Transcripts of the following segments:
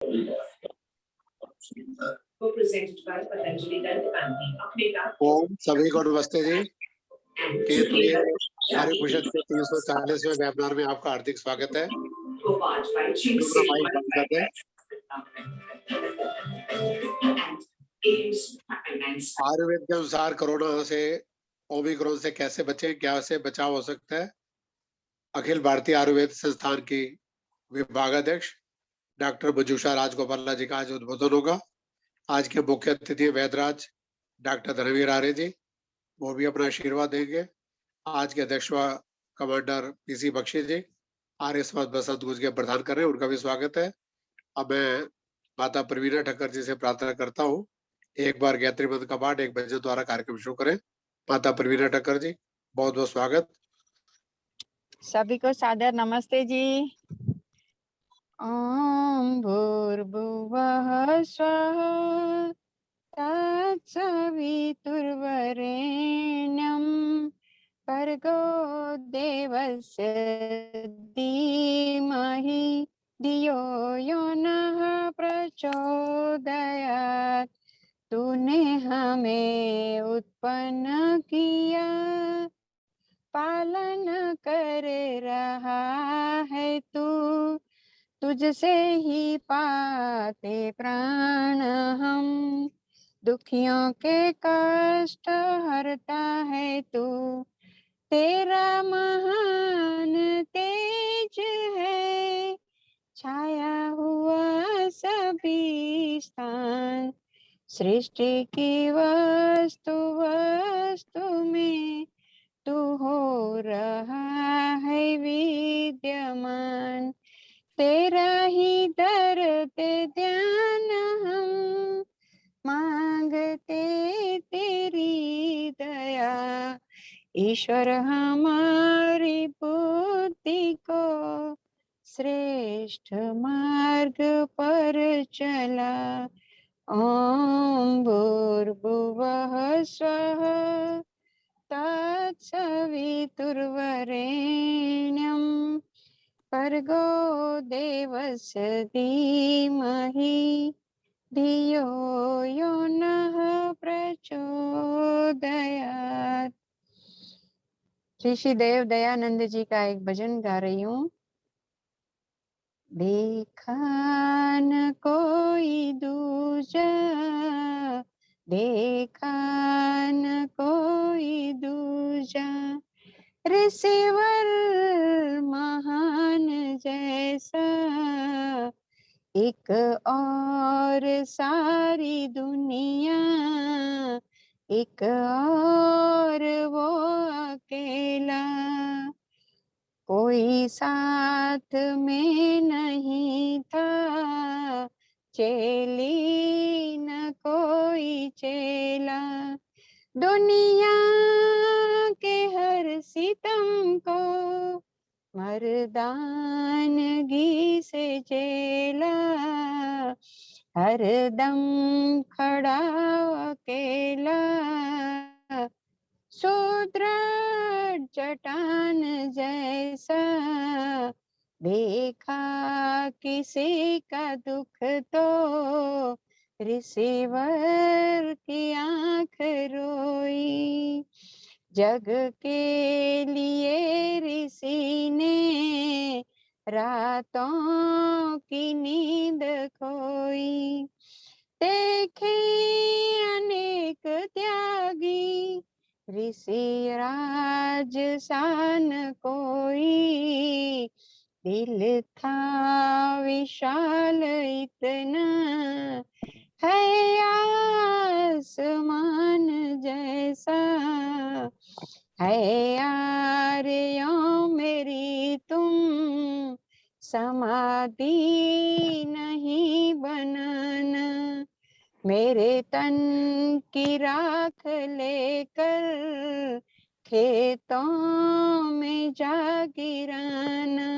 ओम सभी को नमस्ते जी। केतु के आर्यभूषण के 340वें वेबिनार में आपका हार्दिक स्वागत है। अपना माइक बंद कर दें। आयुर्वेद के अनुसार कोरोना से, ओमिक्रॉन से कैसे बचें, क्या से बचाव हो सकता है, अखिल भारतीय आयुर्वेद संस्थान की विभागाध्यक्ष डॉक्टर बजूषा राजगोपाल जी का आज उद्बोधन होगा। आज के मुख्य अतिथि वैद्यराज डॉक्टर धर्मवीर आर्य जी, वो भी अपना आशीर्वाद देंगे। आज के अध्यक्ष कमांडर पीसी बख्शी जी आर्य समाज बसंत कुंज के प्रदान कर रहे हैं, उनका भी स्वागत है। अब मैं माता प्रवीणा ठक्कर जी से प्रार्थना करता हूँ, एक बार गायत्री मंत्र का पाठ एक भजन द्वारा कार्यक्रम शुरू करें। माता प्रवीणा ठक्कर जी, बहुत बहुत स्वागत। सभी को सादर नमस्ते जी। ओम भूर्भुवः स्वः तत्सवितुर्वरेण्यं भर्गो देवस्य धीमहि धियो यो नः प्रचोदयात्। तूने हमें उत्पन्न किया, पालन कर रहा है तू, तुझसे ही पाते प्राण हम, दुखियों के कष्ट हरता है तू। तेरा महान तेज है छाया हुआ सभी स्थान, सृष्टि की वस्तु वस्तु में तू हो रहा है विद्यमान। तेरा ही धरते ध्यान हम, मांगते तेरी दया। ईश्वर हमारी बुद्धि को श्रेष्ठ मार्ग पर चला। ओम भूर्भुवः स्वः तत्सवितुर्वरेण्यं भर्गो देवस्य धीमहि धियो यो नः प्रचोदयात्। श्री देव दयानंद जी का एक भजन गा रही हूँ। देखा न कोई दूजा, देखा न कोई दूजा, ऋषिवर महान जैसा, एक और सारी दुनिया, एक और वो अकेला, कोई साथ में नहीं था, चेली न कोई चेला। दुनिया के हर सितम को मर्दानगी से झेला, हर दम खड़ा अकेला, सुदृढ़ चट्टान जैसा। देखा किसी का दुख तो रिसीवर की आंख रोई, जग के लिए ऋषि ने रातों की नींद खोई। देखे अनेक त्यागी, ऋषि राज सान कोई, दिल था विशाल इतना, है आसमान जैसा। है आर्यों मेरी तुम समाधि नहीं बनाना, मेरे तन की राख लेकर खेतों में जा गिराना,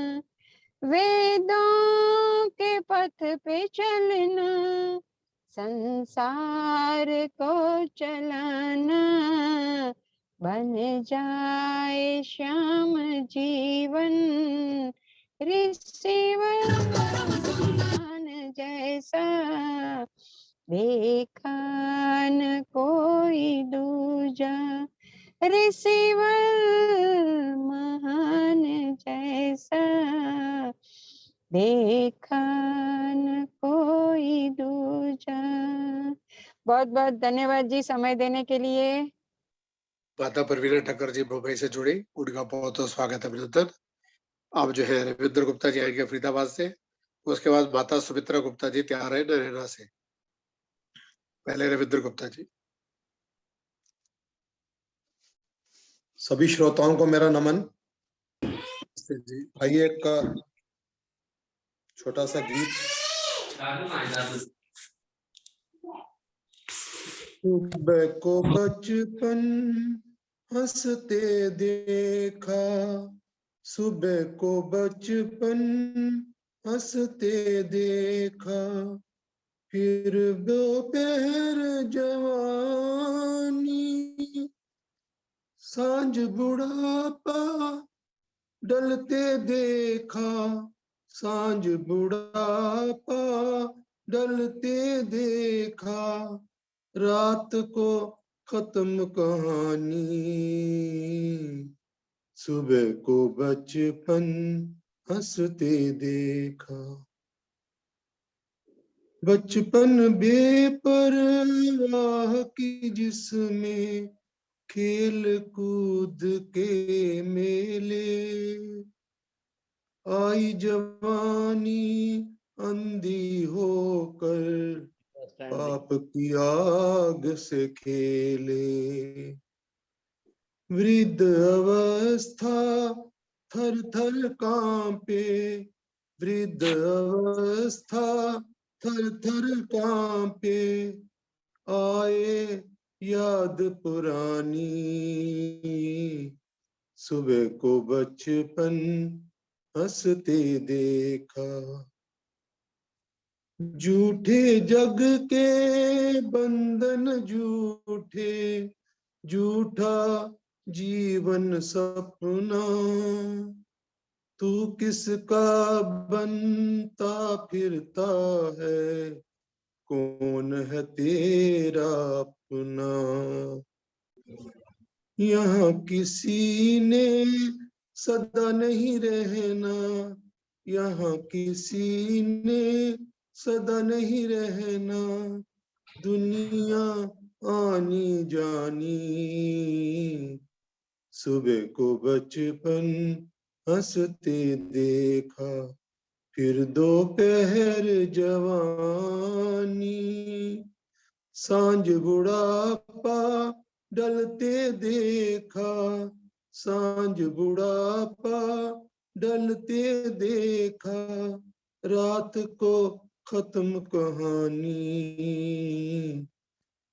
वेदों के पथ पे चलना, संसार को चलाना, बन जाए श्याम जीवन ऋषिवर जैसा देखा न कोई दूजा, ऋषिवर महान जैसा देखा न कोई दूजा। बहुत बहुत धन्यवाद जी समय देने के लिए। माता परवीना ठक्कर जी मुंबई से जुड़ी, उनका बहुत बहुत स्वागत है, अभिनंदन। अब जो है रविंद्र गुप्ता जी आएंगे फरीदाबाद से, उसके बाद माता सुमित्रा गुप्ता जी तैयार है नरेला से। पहले रविंद्र गुप्ता जी। सभी श्रोताओं को मेरा नमन। जी आइए एक छोटा सा गीत। सुबह को बचपन हंसते देखा, सुबह को बचपन हंसते देखा, फिर दोपहर जवानी, सांझ बुढ़ापा डलते देखा, सांझ बुढ़ापा डलते देखा, रात को खत्म कहानी, सुबह को बचपन हंसते देखा। बचपन बेपरवाह की जिसमें खेल कूद के मेले, आई जवानी अंधी होकर पाप की आग से खेले, वृद्ध अवस्था थर थर कांपे, वृद्ध अवस्था थर थर कांपे, आए याद पुरानी, सुबह को बचपन हंसते देखा। झूठे जग के बंधन झूठे, झूठा जीवन सपना, तू किसका बनता फिरता है, कौन है तेरा अपना। यहाँ किसी ने सदा नहीं रहना, यहाँ किसी ने सदा नहीं रहना, दुनिया आनी जानी, सुबह को बचपन हंसते देखा, फिर दोपहर जवानी, सांझ बुढ़ापा डलते देखा, सांझ बुढ़ापा डलते देखा, रात को खत्म कहानी,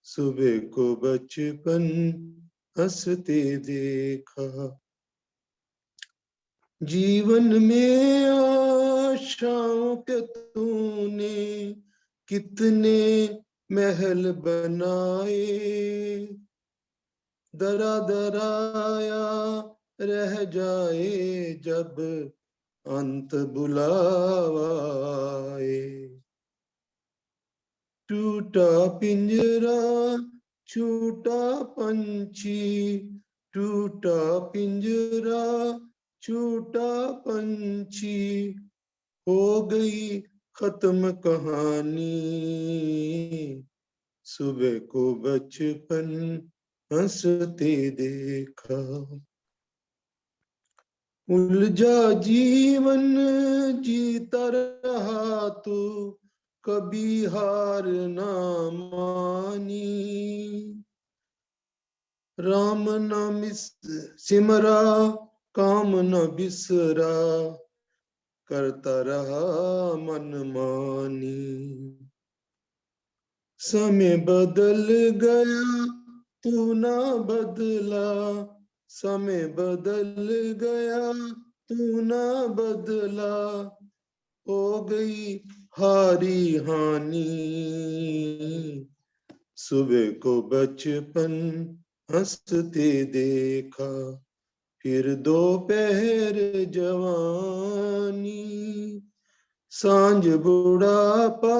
सुबह को बचपन हंसते देखा। जीवन में आशाओं के तूने कितने महल बनाए, दरा दराया रह जाए जब अंत बुलावाए, टूटा पिंजरा छूटा पंछी, टूटा पिंजरा छूटा पंछी, हो गई खत्म कहानी, सुबह को बचपन हंसते देखा। उलझा जीवन जीता रहा तू, कभी हार ना मानी, राम नाम सिमरा काम न बिसरा, करता रहा मनमानी, समय बदल गया तू ना बदला, समय बदल गया तू ना बदला, हो गई हारी हानि, सुबह को बचपन हंसते देखा, फिर दोपहर जवानी, सांझ बुढ़ापा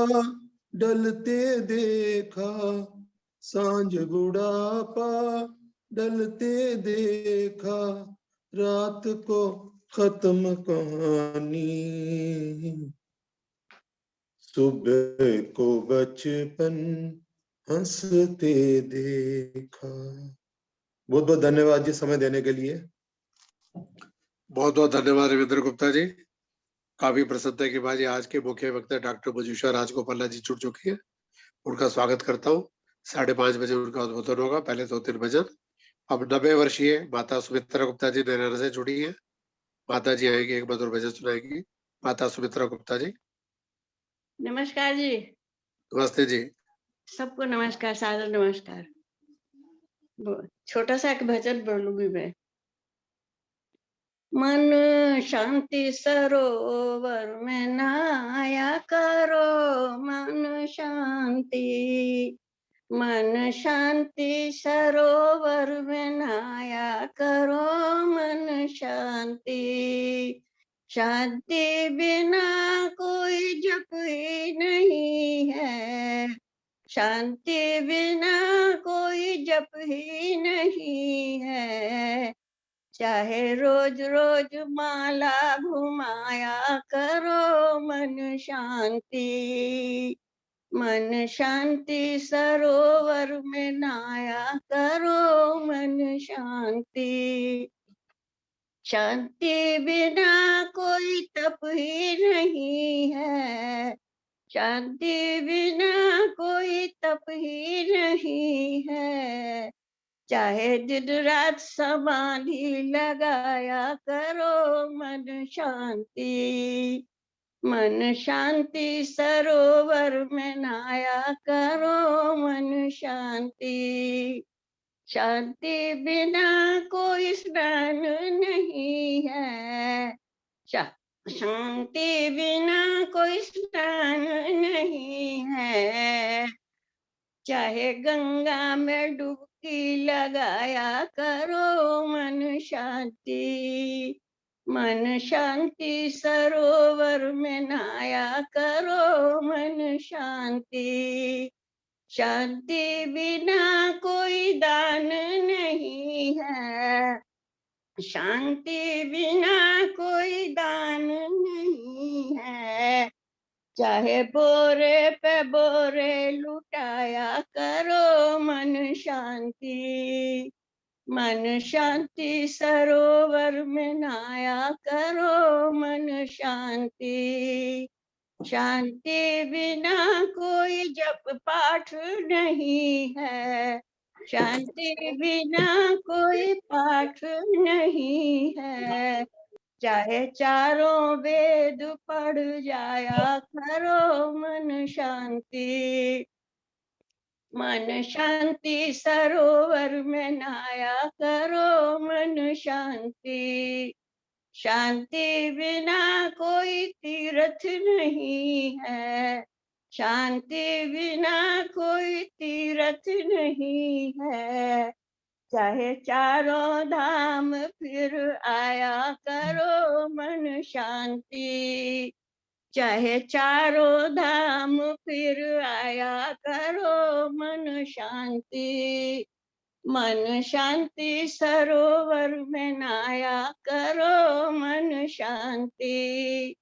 ढलते देखा, सांझ बुढ़ापा ढलते देखा, रात को खत्म कहानी, सुबह को बचपन हंसते देखा। बहुत बहुत धन्यवाद जी समय देने के लिए। बहुत बहुत धन्यवाद रविंद्र गुप्ता जी। काफी प्रसन्नता की बात, आज के मुख्य वक्ता डॉक्टर मंजूषा राजगोपाला जी जुड़ चुकी है। उनका स्वागत करता हूँ। 5:30 बजे उनका उद्बोधन होगा, पहले 2-3 भजन। अब 90 वर्षीय माता सुमित्रा गुप्ता जी नैना से जुड़ी है। माता जी आएगी, एक मधुर भजन सुनाएगी। माता सुमित्रा गुप्ता जी। नमस्कार जी, नमस्ते जी। सबको नमस्कार, सादर नमस्कार। छोटा सा एक भजन बोलूंगी मैं। मन शांति सरोवर में नहाया करो, मन शांति, मन शांति सरोवर में नहाया करो, मन शांति, शांति बिना कोई जप ही नहीं है, शांति बिना कोई जप ही नहीं है, चाहे रोज रोज माला घुमाया करो, मन शांति, मन शांति सरोवर में नहाया करो, मन शांति, शांति बिना कोई तप ही नहीं है, शांति बिना कोई तप ही नहीं है, चाहे दिन रात समाधि लगाया करो, मन शांति, मन शांति सरोवर में नहाया करो, मन शांति, शांति बिना कोई स्नान नहीं है, शांति बिना कोई स्नान नहीं है, चाहे गंगा में डुबकी लगाया करो, मन शांति, मन शांति सरोवर में नहाया करो, मन शांति, शांति बिना कोई दान नहीं है, शांति बिना कोई दान नहीं है, चाहे बोरे पे बोरे लुटाया करो, मन शांति, मन शांति सरोवर में नहाया करो, मन शांति, शांति बिना कोई जप पाठ नहीं है, शांति बिना कोई पाठ नहीं है, चाहे चारों वेद पढ़ जाया करो, मन शांति, मन शांति सरोवर में नहाया करो, मन शांति, शांति बिना कोई तीर्थ नहीं है, शांति बिना कोई तीर्थ नहीं है, चाहे चारों धाम फिर आया करो, मन शांति, चाहे चारों धाम फिर आया करो, मन शांति, मन शांति सरोवर में नहाया करो, मन शांति,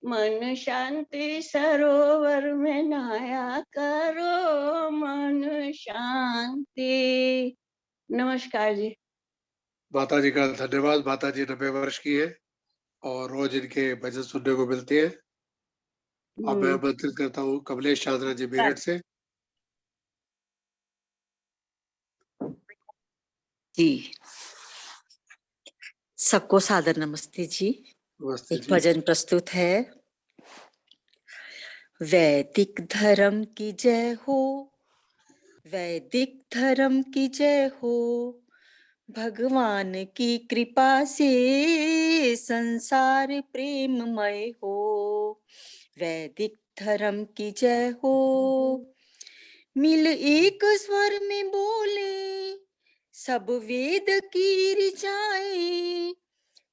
मन शांति सरोवर में नहाया करो, मन शांति। नमस्कार जी। माता जी का धन्यवाद। माता जी 90 वर्ष की है और रोज इनके भजन सुनने को मिलते हैं। अब मैं आमंत्रित करता हूँ कमलेश चांद्रा जी मेरठ से। जी, सबको सादर नमस्ते जी। नमस्ते एक जी। भजन प्रस्तुत है। वैदिक धर्म की जय हो, वैदिक धर्म की जय हो, भगवान की कृपा से संसार प्रेममय हो, वैदिक धर्म की जय हो। मिल एक स्वर में बोले सब वेद की ऋचाएं,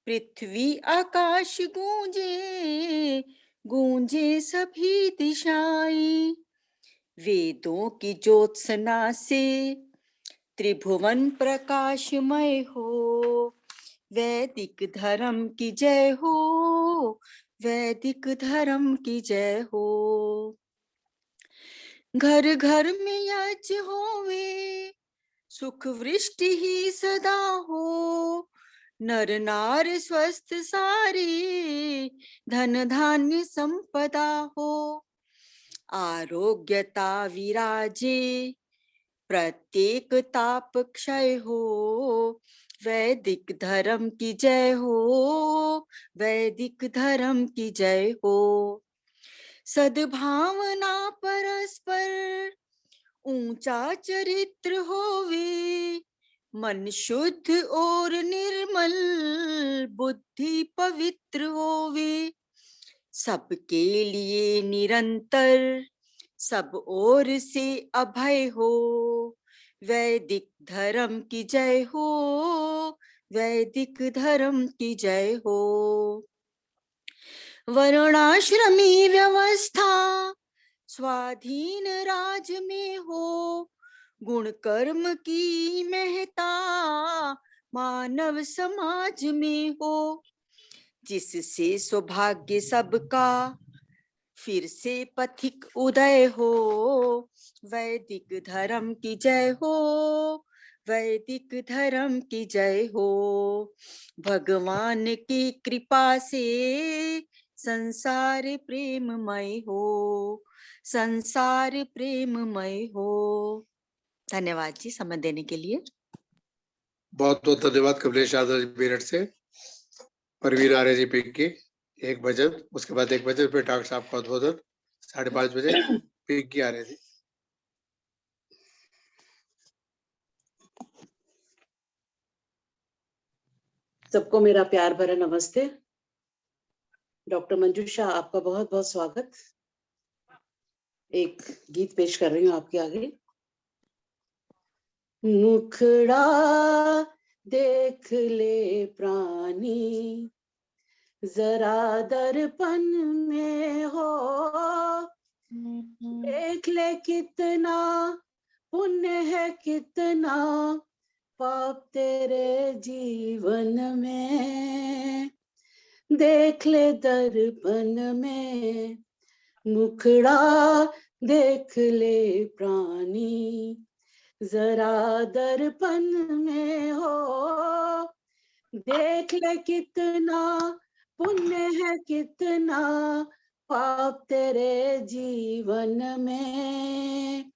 पृथ्वी आकाश गूंजे गूंजे सभी दिशाएं, वेदों की ज्योत्सना से त्रिभुवन प्रकाशमय हो। वैदिक धर्म की जय हो, वैदिक धर्म की जय हो। घर घर में यज्ञ होवे, सुख वृष्टि ही सदा हो। नर नार स्वस्थ सारे, धन धान्य संपदा हो। आरोग्यता विराजे, प्रत्येक ताप क्षय हो। वैदिक धर्म की जय हो, वैदिक धर्म की जय हो। सद्भावना परस्पर, ऊंचा चरित्र होवे। मन शुद्ध और निर्मल, बुद्धि पवित्र होवे। सबके लिए निरंतर, सब ओर से अभय हो। वैदिक धर्म की जय हो, वैदिक धर्म की जय हो। वर्णाश्रमी व्यवस्था स्वाधीन राज में हो। गुण कर्म की महता मानव समाज में हो। जिससे सौभाग्य सबका फिर से पथिक उदय हो। वैदिक धर्म की जय हो, वैदिक धर्म की जय हो। भगवान की कृपा से संसार प्रेममय हो, संसार प्रेममय हो। धन्यवाद जी समय देने के लिए। बहुत बहुत धन्यवाद कमलेश यादव जी मेरठ से। परवीन आर्य जी पिंक की एक भजन, उसके बाद एक भजन, फिर डॉक्टर साहब का उद्बोधन 5:30 बजे। पिंकी आर्य जी। सबको मेरा प्यार भरा नमस्ते। डॉक्टर मंजूषा, आपका बहुत बहुत स्वागत। एक गीत पेश कर रही हूँ आपके आगे। मुखड़ा देख ले प्राणी, जरा दर्पण में हो। देख ले कितना पुण्य है, कितना पाप तेरे जीवन में। देख ले दर्पण में, मुखड़ा देख ले प्राणी, जरा दर्पण में हो। देख ले कितना पुण्य है, कितना पाप तेरे जीवन में।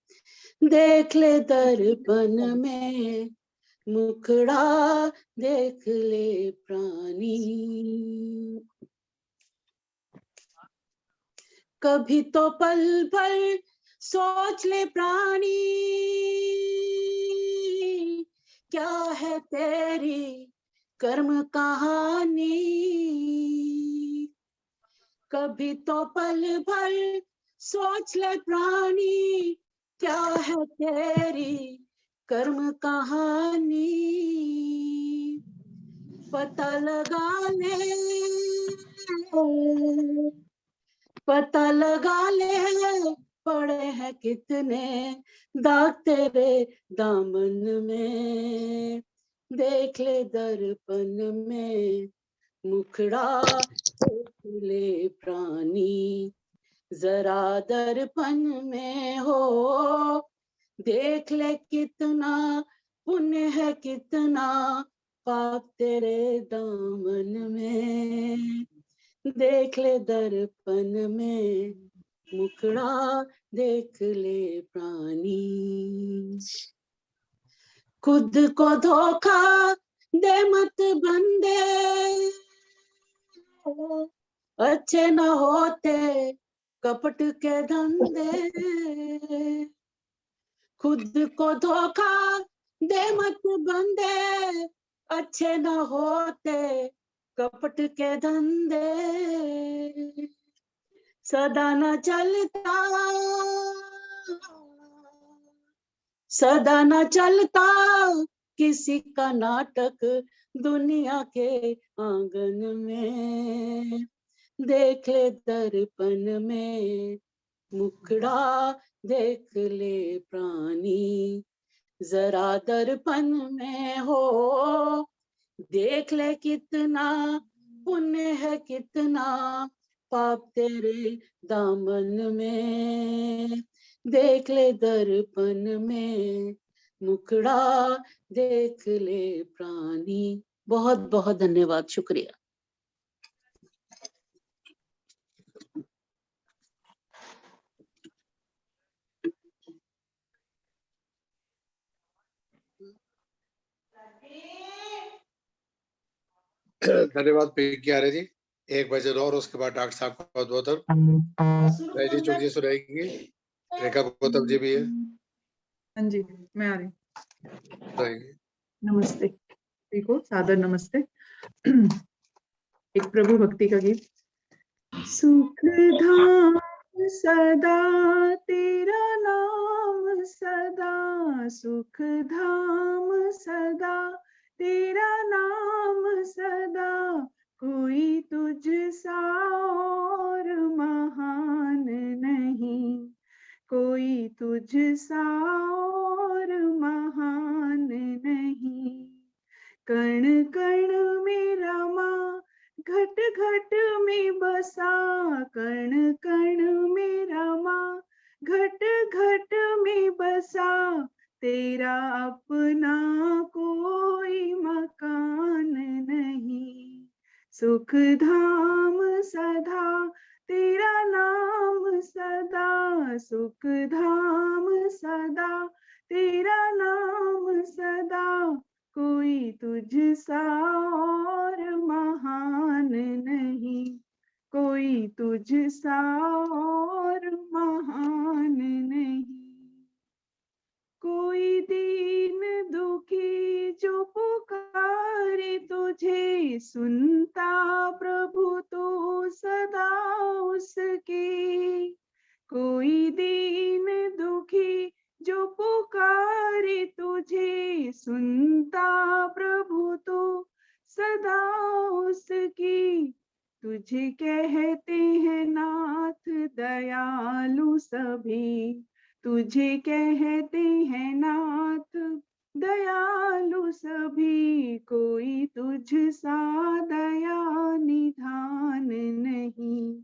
देख ले दर्पण में, मुखड़ा देख ले प्राणी। कभी तो पल भर सोच ले प्राणी, क्या है तेरी कर्म कहानी। कभी तो पल भर सोच ले प्राणी, क्या है तेरी कर्म कहानी। पता लगा ले, पता लगा ले, पड़े हैं कितने दाग तेरे दामन में। देख ले दर्पण में, मुखड़ा देख ले प्राणी, जरा दर्पण में हो। देख ले कितना पुण्य है, कितना पाप तेरे दामन में। देख ले दर्पण में, मुखड़ा देख ले प्राणी। खुद को धोखा दे मत बंदे, अच्छे न होते कपट के धंधे। खुद को धोखा दे मत बंदे, अच्छे न होते कपट के धंधे। सदा न चलता, सदा न चलता किसी का नाटक दुनिया के आंगन में। देख ले दर्पण में मुखड़ा, देख ले प्राणी जरा दर्पण में हो, देख ले कितना पुण्य है, कितना पाप तेरे दामन में, देख ले दर्पण में मुखड़ा, देख ले प्राणी। बहुत बहुत धन्यवाद, शुक्रिया। धन्यवाद पिंकी आर्य जी। एक भजन और, उसके बाद डॉक्टर साहब का बहुत बहुत रजनी चौक जी सुनाएंगे, रेखा गौतम जी भी है। हाँ जी, मैं आ रही हूँ। सुनाएंगे। नमस्ते, ठीक हो? सादर नमस्ते। एक प्रभु भक्ति का गीत। सुख धाम सदा तेरा नाम सदा, सुख धाम सदा तेरा नाम सदा, कोई तुझ सा और महान नहीं, कोई तुझ सा और महान नहीं। कण कण में रमा, घट घट में बसा, कण कण में रमा, घट घट में बसा, तेरा अपना कोई मकान नहीं, सुख धाम सदा तेरा नाम सदा, सुख धाम सदा तेरा नाम सदा, कोई तुझ सा और महान नहीं, कोई तुझ सा और महान नहीं। कोई दीन दुखी जो पुकारे तुझे, सुनता प्रभु तो सदा उसकी, कोई दीन दुखी जो पुकारे तुझे, सुनता प्रभु तो सदा उसकी, तुझे कहते हैं नाथ दयालु सभी, तुझे कहते हैं नाथ दयालु सभी, कोई तुझ सा दया निधान नहीं,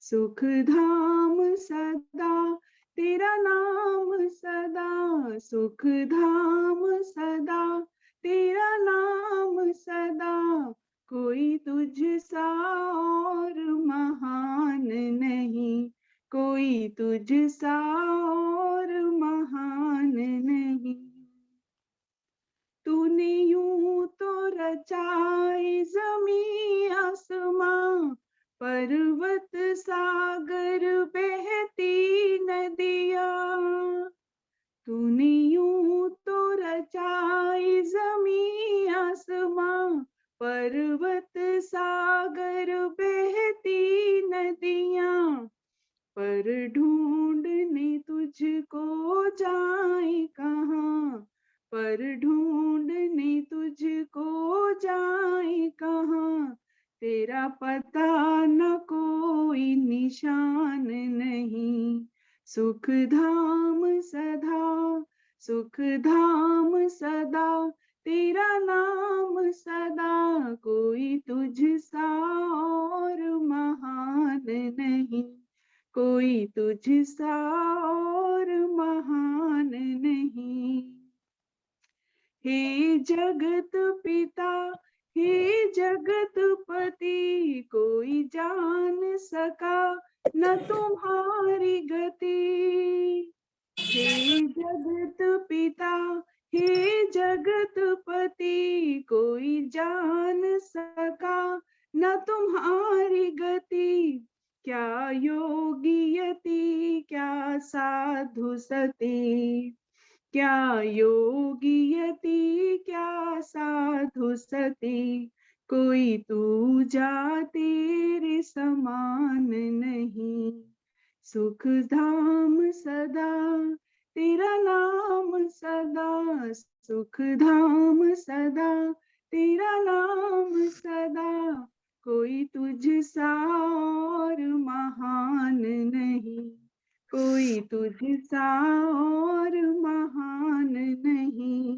सुख धाम सदा तेरा नाम सदा, सुख धाम सदा तेरा नाम सदा, कोई तुझ सा और महान नहीं, कोई तुझ सा और महान नहीं। तूने यूं तो रचाए ज़मीं आसमां, पर्वत सागर बहती नदियाँ, तूने यूं तो रचाए ज़मीं आसमां, पर्वत सागर बहती नदियाँ, पर ढूंढने तुझको जाए कहाँ, पर ढूंढने तुझको जाए कहाँ, तेरा पता न कोई निशान नहीं, सुख धाम सदा, सुख धाम सदा तेरा नाम सदा, कोई तुझ सा और महान नहीं, कोई तुझ सा और महान नहीं। हे जगत पिता, हे जगत पति, कोई जान सका न तुम्हारी गति, हे जगत पिता, हे जगत पति, कोई जान सका न तुम्हारी गति, क्या योगी यति, क्या साधु सती, क्या योगी यति, क्या साधु सती, कोई तू जा तेरे समान नहीं, सुख धाम सदा तेरा नाम सदा, सुख धाम सदा तेरा नाम सदा, कोई तुझसा और महान नहीं, कोई तुझसा और महान नहीं।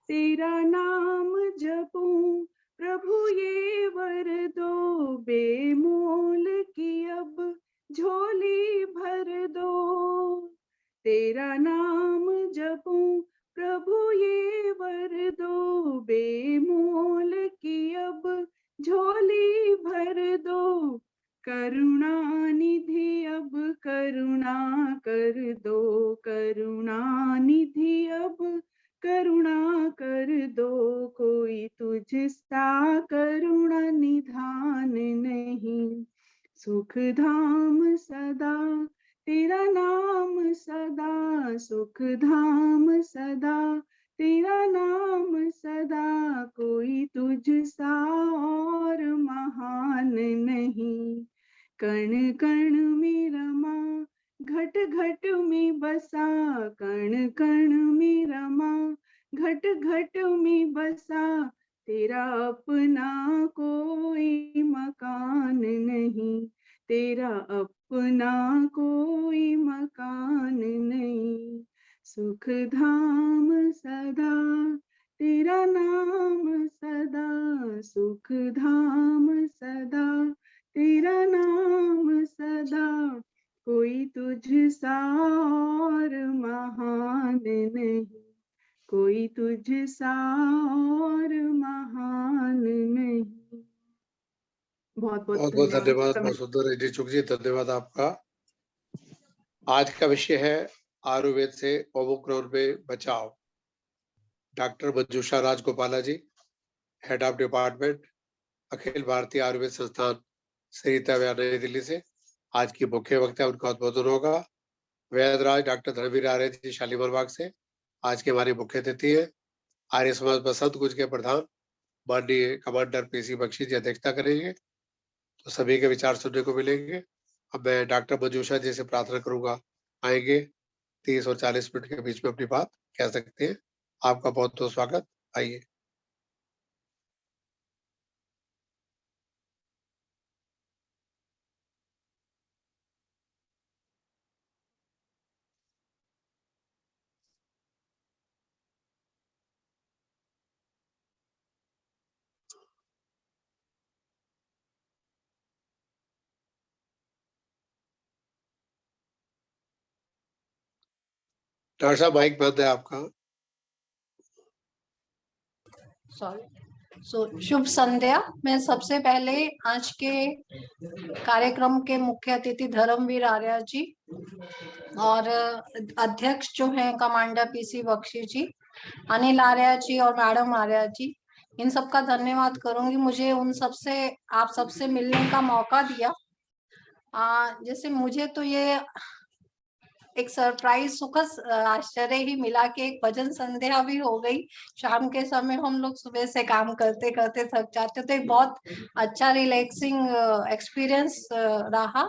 तेरा नाम जपूं प्रभु ये वर दो, बेमोल की अब झोली भर दो। तेरा नाम जपूं प्रभु ये वर दो, बेमोल की अब झोली भर दो। करुणा निधि अब करुणा कर दो, करुणा निधि अब करुणा कर दो। कोई तुझसा करुणा निधान नहीं, सुख धाम सदा तेरा नाम सदा, सुख धाम सदा तेरा नाम सदा। कोई तुझसा और महान नहीं, कण कण में रमा घट घट में बसा, कण कण में रमा घट घट में बसा। तेरा अपना कोई मकान नहीं, तेरा अपना कोई मकान नहीं। सुख धाम सदा तेरा नाम सदा, सुख धाम सदा तेरा नाम सदा। कोई तुझसा और महान नहीं, कोई तुझसा और महान नहीं। बहुत बहुत बहुत बहुत धन्यवाद, समय- बहुत सुंदर जी चुक जी, धन्यवाद आपका। आज का विषय है आयुर्वेद से ओमिक्रॉन में बचाव। Doctor Manjusha Rajagopala ji, head of department, Akhil Bharatiya Ayurveda संस्थान सरिता विहार, नई दिल्ली से आज की मुख्य वक्ता, उनका उद्बोधन होगा। वैदराज डॉक्टर धर्मवीर आर्य जी, शालीमार बाग से आज की हमारी मुख्य अतिथि है। आर्य समाज बसंत कुंज के प्रधान माननीय कमांडर पीसी बख्शी जी अध्यक्षता करेंगे, तो सभी के विचार सुनने को मिलेंगे। अब मैं डॉक्टर मंजूषा जी से प्रार्थना करूंगा, आएंगे 30 और 40 मिनट के बीच में अपनी बात कह सकते हैं। आपका बहुत बहुत स्वागत, आइए। डॉक्टर साहब माइक बंद है आपका। सॉरी। शुभ संध्या। मैं सबसे पहले आज के कार्यक्रम के मुख्य अतिथि धर्मवीर आर्य जी और अध्यक्ष जो हैं कमांडर पीसी बख्शी जी, अनिल आर्य जी और मैडम आर्य जी, इन सबका धन्यवाद करूंगी, मुझे उन सबसे आप सबसे मिलने का मौका दिया। जैसे मुझे तो ये एक सरप्राइज सुखद आश्चर्य ही मिला कि एक भजन संध्या भी हो गई शाम के समय। हम लोग सुबह से काम करते करते थक जाते, तो एक बहुत अच्छा रिलैक्सिंग एक्सपीरियंस रहा।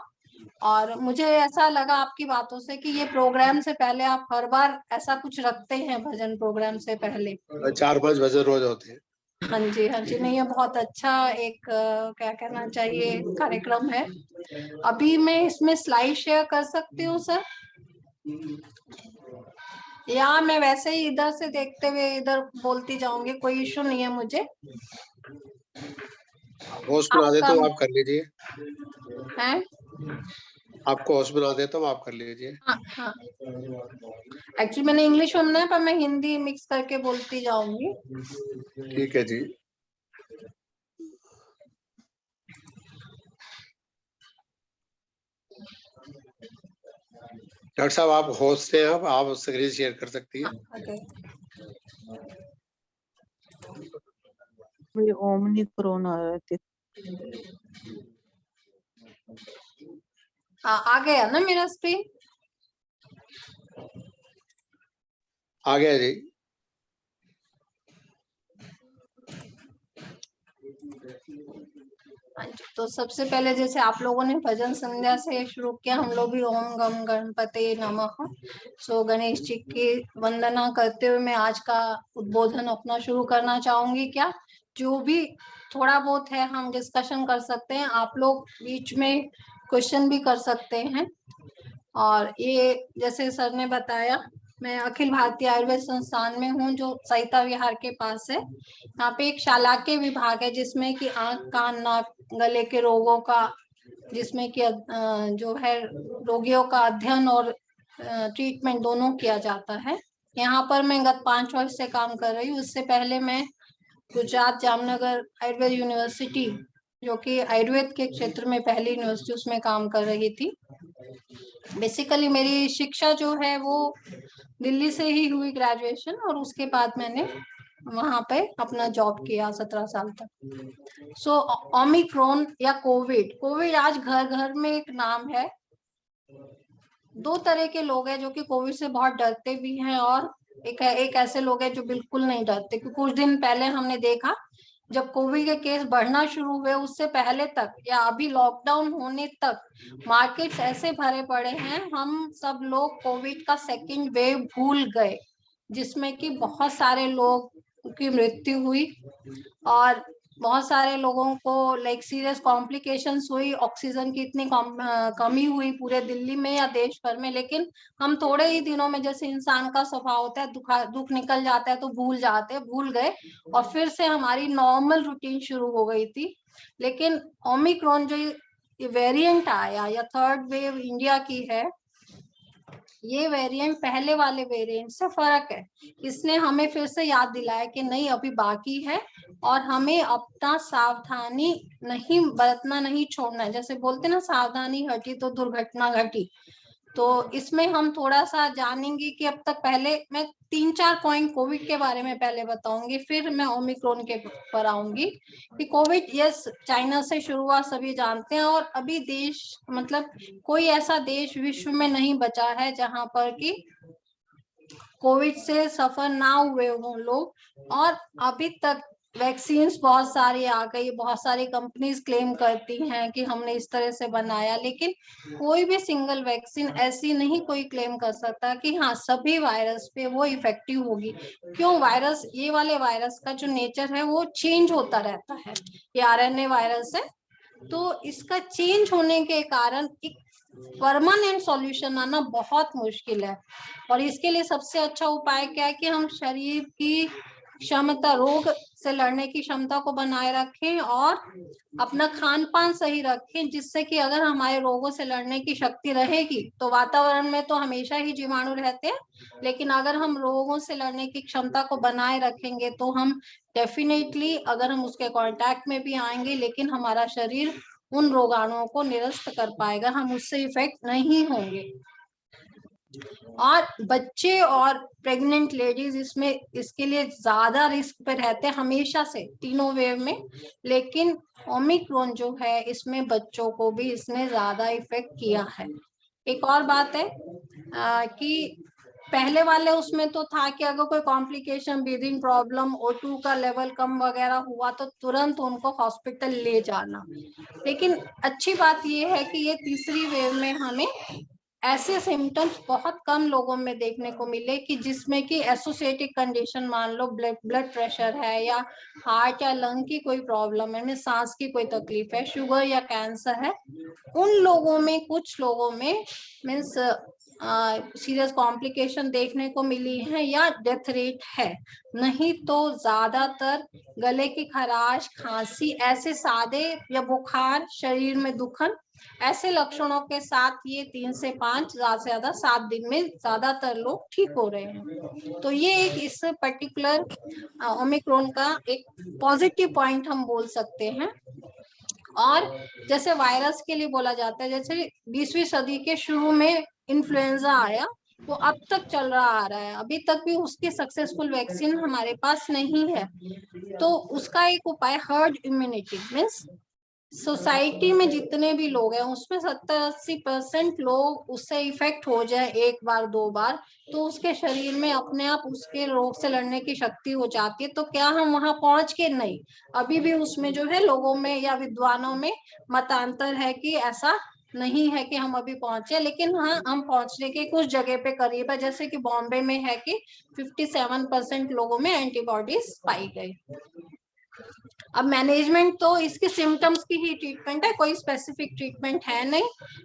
और मुझे ऐसा लगा आपकी बातों से कि ये प्रोग्राम से पहले आप हर बार ऐसा कुछ रखते हैं, भजन प्रोग्राम से पहले 4-5 भजन रोज होते हैं। हाँ जी, हाँ जी। नहीं, ये बहुत अच्छा एक क्या कहना चाहिए कार्यक्रम है। अभी मैं इसमें स्लाइड शेयर कर सकती हूँ सर, या मैं वैसे ही इधर से देखते हुए इधर बोलती जाऊंगी, कोई इशू नहीं है मुझे। होस्ट बना देता हूँ, आप कर लीजिए। हैं? आपको होस्ट बना देता हूँ, आप कर लीजिए। हाँ। एक्चुअली मैंने इंग्लिश में बनाया, पर मैं हिंदी मिक्स करके बोलती जाऊंगी। ठीक है जी। डॉक्टर साहब आप होस्ट हैं, आप स्क्रीन शेयर कर सकती हैं। मुझे ओमनिक्रॉन आ रहे थे। आ गया ना मेरा स्क्रीन? आ गया जी। तो सबसे पहले जैसे आप लोगों ने भजन संध्या से शुरू किया, हम लोग भी ओम गम गणपते नमः। सो गणेश जी की वंदना करते हुए मैं आज का उद्बोधन अपना शुरू करना चाहूंगी। क्या जो भी थोड़ा बहुत है हम डिस्कशन कर सकते हैं, आप लोग बीच में क्वेश्चन भी कर सकते हैं। और ये जैसे सर ने बताया, मैं अखिल भारतीय आयुर्वेद संस्थान में हूँ जो सहिता विहार के पास है। यहाँ पे एक शालाक्य विभाग है जिसमें कि आंख, कान, नाक, गले के रोगों का, जिसमें कि जो है रोगियों का अध्ययन और ट्रीटमेंट दोनों किया जाता है। यहाँ पर मैं गत 5 वर्ष से काम कर रही हूँ। उससे पहले मैं गुजरात जामनगर आयुर्वेद यूनिवर्सिटी, जो कि आयुर्वेद के क्षेत्र में पहली यूनिवर्सिटी, उसमें काम कर रही थी। बेसिकली मेरी शिक्षा जो है वो दिल्ली से ही हुई ग्रेजुएशन, और उसके बाद मैंने वहां पे अपना जॉब किया 17 साल तक। सो ओमिक्रॉन या कोविड आज घर घर में एक नाम है। 2 तरह के लोग हैं जो कि कोविड से बहुत डरते भी हैं, और एक ऐसे लोग हैं जो बिल्कुल नहीं डरते। क्योंकि कुछ दिन पहले हमने देखा जब कोविड के केस बढ़ना शुरू हुए, उससे पहले तक या अभी लॉकडाउन होने तक मार्केट्स ऐसे भरे पड़े हैं। हम सब लोग कोविड का सेकंड वेव भूल गए, जिसमें कि बहुत सारे लोग की मृत्यु हुई और बहुत सारे लोगों को लाइक सीरियस कॉम्प्लिकेशंस हुई। ऑक्सीजन की इतनी कमी हुई पूरे दिल्ली में या देश भर में। लेकिन हम थोड़े ही दिनों में, जैसे इंसान का स्वभाव होता है, दुख निकल जाता है तो भूल गए, और फिर से हमारी नॉर्मल रूटीन शुरू हो गई थी। लेकिन ओमिक्रॉन जो वेरिएंट आया या थर्ड वेव इंडिया की है, ये वेरिएंट पहले वाले वेरिएंट से फर्क है। इसने हमें फिर से याद दिलाया कि नहीं, अभी बाकी है और हमें अपना सावधानी नहीं बरतना नहीं छोड़ना है। जैसे बोलते ना, सावधानी हटी तो दुर्घटना घटी। तो इसमें हम थोड़ा सा जानेंगे कि अब तक, पहले मैं 3-4 पॉइंट कोविड के बारे में पहले बताऊंगी, फिर मैं ओमिक्रॉन के पर आऊंगी। कि कोविड यस चाइना से शुरू हुआ, सभी जानते हैं, और अभी देश मतलब कोई ऐसा देश विश्व में नहीं बचा है जहां पर कि कोविड से सफर ना हुए हों लोग। और अभी तक वैक्सीन्स बहुत सारी आ गई, बहुत सारी कंपनीज क्लेम करती हैं कि हमने इस तरह से बनाया, लेकिन कोई भी सिंगल वैक्सीन ऐसी नहीं कोई क्लेम कर सकता कि हाँ सभी वायरस पे वो इफेक्टिव होगी। क्यों? वायरस, ये वाले वायरस का जो नेचर है वो चेंज होता रहता है। ये आरएनए वायरस है, तो इसका चेंज होने के कारण एक परमानेंट सॉल्यूशन आना बहुत मुश्किल है। और इसके लिए सबसे अच्छा उपाय क्या है कि हम शरीर की क्षमता, रोग से लड़ने की क्षमता को बनाए रखें और अपना खान पान सही रखें, जिससे कि अगर हमारे रोगों से लड़ने की शक्ति रहेगी तो वातावरण में तो हमेशा ही जीवाणु रहते हैं, लेकिन अगर हम रोगों से लड़ने की क्षमता को बनाए रखेंगे तो हम डेफिनेटली, अगर हम उसके कांटेक्ट में भी आएंगे, लेकिन हमारा शरीर उन रोगाणुओं को निरस्त कर पाएगा, हम उससे इफेक्ट नहीं होंगे। और बच्चे और प्रेग्नेंट लेडीज इसमें, इसके लिए ज्यादा रिस्क पे रहते हैं हमेशा से तीनों वेव में। लेकिन ओमिक्रॉन जो है, इसमें बच्चों को भी इसने ज्यादा इफेक्ट किया है। एक और बात है कि पहले वाले उसमें तो था कि अगर कोई कॉम्प्लिकेशन, ब्रीदिंग प्रॉब्लम, O2 का लेवल कम वगैरह हुआ तो तुरंत उनको हॉस्पिटल ले जाना। लेकिन अच्छी बात ये है कि ये तीसरी वेव में हमें ऐसे सिम्टम्स बहुत कम लोगों में देखने को मिले कि जिसमें कि एसोसिएटेड कंडीशन, मान लो ब्लड प्रेशर है या हार्ट या लंग की कोई प्रॉब्लम है, सांस की कोई तकलीफ है, शुगर या कैंसर है, उन लोगों में, कुछ लोगों में मीन्स सीरियस कॉम्प्लिकेशन देखने को मिली है या डेथ रेट है। नहीं तो ज्यादातर गले की खराश, खांसी, ऐसे सादे या बुखार, शरीर में दुखन, ऐसे लक्षणों के साथ ये 3 से 5, ज्यादा से ज्यादा 7 दिन में ज्यादातर लोग ठीक हो रहे हैं। तो ये एक इस पर्टिकुलर ओमिक्रॉन का एक पॉजिटिव पॉइंट हम बोल सकते हैं। और जैसे वायरस के लिए बोला जाता है, जैसे 20वीं सदी के शुरू में इन्फ्लुएंजा आया, वो अब तक चल रहा आ रहा है, अभी तक भी उसकी सक्सेसफुल वैक्सीन हमारे पास नहीं है। तो उसका एक उपाय हर्ड इम्यूनिटी, मीन्स सोसाइटी में जितने भी लोग हैं उसमें 70-80% लोग उससे इफेक्ट हो जाए 1 बार 2 बार, तो उसके शरीर में अपने आप उसके रोग से लड़ने की शक्ति हो जाती है। तो क्या हम वहां पहुंच के? नहीं, अभी भी उसमें जो है लोगों में या विद्वानों में मतांतर है कि ऐसा नहीं है कि हम अभी पहुंचे। लेकिन हाँ, हम पहुंचने के कुछ जगह पे करीब है, जैसे कि बॉम्बे में है कि 57% लोगों में एंटीबॉडीज पाई गई। अब मैनेजमेंट तो इसके सिम्टम्स की ही ट्रीटमेंट है, कोई स्पेसिफिक ट्रीटमेंट है नहीं।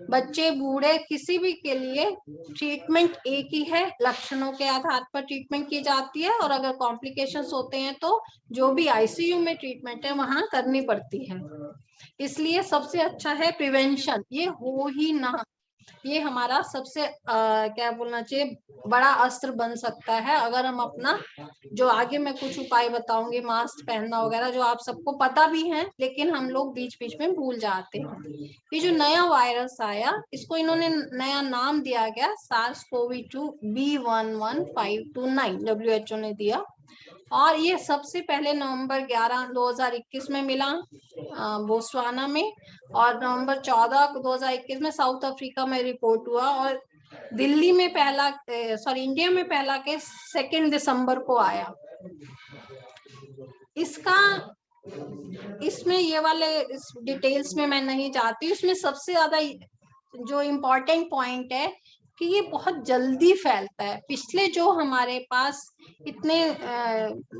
बच्चे बूढ़े किसी भी के लिए ट्रीटमेंट एक ही है, लक्षणों के आधार पर ट्रीटमेंट की जाती है, और अगर कॉम्प्लिकेशंस होते हैं तो जो भी आईसीयू में ट्रीटमेंट है वहां करनी पड़ती है। इसलिए सबसे अच्छा है प्रिवेंशन, ये हो ही ना, ये हमारा सबसे क्या बोलना चाहिए, बड़ा अस्त्र बन सकता है। अगर हम अपना, जो आगे मैं कुछ उपाय बताऊंगी, मास्क पहनना वगैरह, जो आप सबको पता भी है लेकिन हम लोग बीच बीच में भूल जाते हैं। ये जो नया वायरस आया, इसको इन्होंने नया नाम दिया गया SARS-CoV-2 B11529, WHO ने दिया, और ये सबसे पहले नवंबर 11 2021 में मिला बोस्वाना में, और नवंबर 14 2021 में साउथ अफ्रीका में रिपोर्ट हुआ, और दिल्ली में पहला, इंडिया में पहला केस 2 दिसंबर को आया। इसका, इसमें ये वाले इस डिटेल्स में मैं नहीं जाती, इसमें सबसे ज्यादा जो इम्पोर्टेंट पॉइंट है कि ये बहुत जल्दी फैलता है। पिछले जो हमारे पास इतने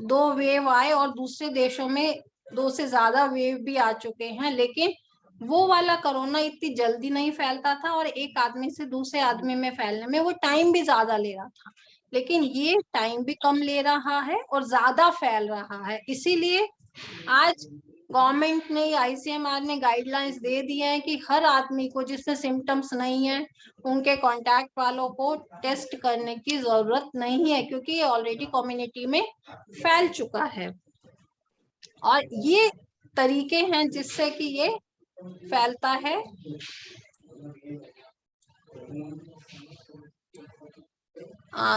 2 वेव आए, और दूसरे देशों में 2 से ज्यादा वेव भी आ चुके हैं, लेकिन वो वाला कोरोना इतनी जल्दी नहीं फैलता था, और एक आदमी से दूसरे आदमी में फैलने में वो टाइम भी ज्यादा ले रहा था, लेकिन ये टाइम भी कम ले रहा है और ज्यादा फैल रहा है। इसीलिए आज गवर्नमेंट ने, ICMR ने गाइडलाइंस दे दिए हैं कि हर आदमी को जिसमें सिम्टम्स नहीं है, उनके कांटेक्ट वालों को टेस्ट करने की जरूरत नहीं है, क्योंकि ये ऑलरेडी कम्युनिटी में फैल चुका है। और ये तरीके हैं जिससे कि ये फैलता है।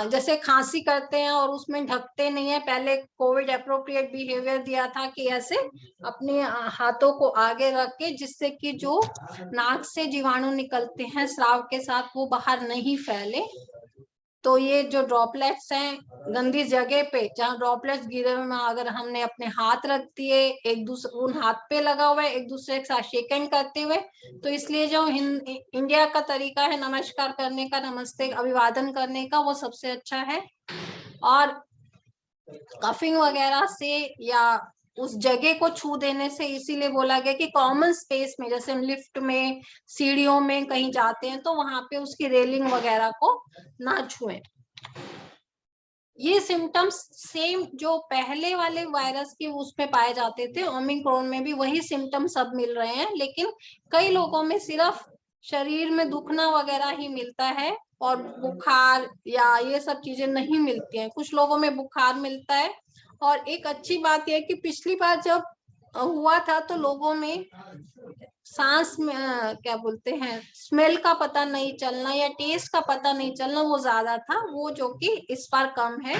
जैसे खांसी करते हैं और उसमें ढकते नहीं है, पहले कोविड एप्रोप्रिएट बिहेवियर दिया था कि ऐसे अपने हाथों को आगे रख के, जिससे कि जो नाक से जीवाणु निकलते हैं स्राव के साथ वो बाहर नहीं फैले। तो ये जो ड्रॉपलेट्स हैं गंदी जगह पे, जहाँ ड्रॉपलेट्स गिरे हुए, अगर हमने अपने हाथ रख दिए, एक दूसरे उन हाथ पे लगा हुआ है, एक दूसरे के साथ शेक हैंड करते हुए, तो इसलिए जो इंडिया का तरीका है नमस्कार करने का, नमस्ते अभिवादन करने का, वो सबसे अच्छा है। और कफिंग वगैरह से या उस जगह को छू देने से, इसीलिए बोला गया कि कॉमन स्पेस में, जैसे हम लिफ्ट में, सीढ़ियों में कहीं जाते हैं तो वहां पे उसकी रेलिंग वगैरह को ना छुएं। ये सिम्टम्स सेम जो पहले वाले वायरस के उसमें पाए जाते थे, ओमिक्रॉन में भी वही सिम्टम्स सब मिल रहे हैं, लेकिन कई लोगों में सिर्फ शरीर में दुखना वगैरह ही मिलता है, और बुखार या ये सब चीजें नहीं मिलती हैं। कुछ लोगों में बुखार मिलता है। और एक अच्छी बात यह है कि पिछली बार जब हुआ था तो लोगों में सांस में क्या बोलते हैं, स्मेल का पता नहीं चलना या टेस्ट का पता नहीं चलना, वो ज्यादा था, वो जो कि इस बार कम है।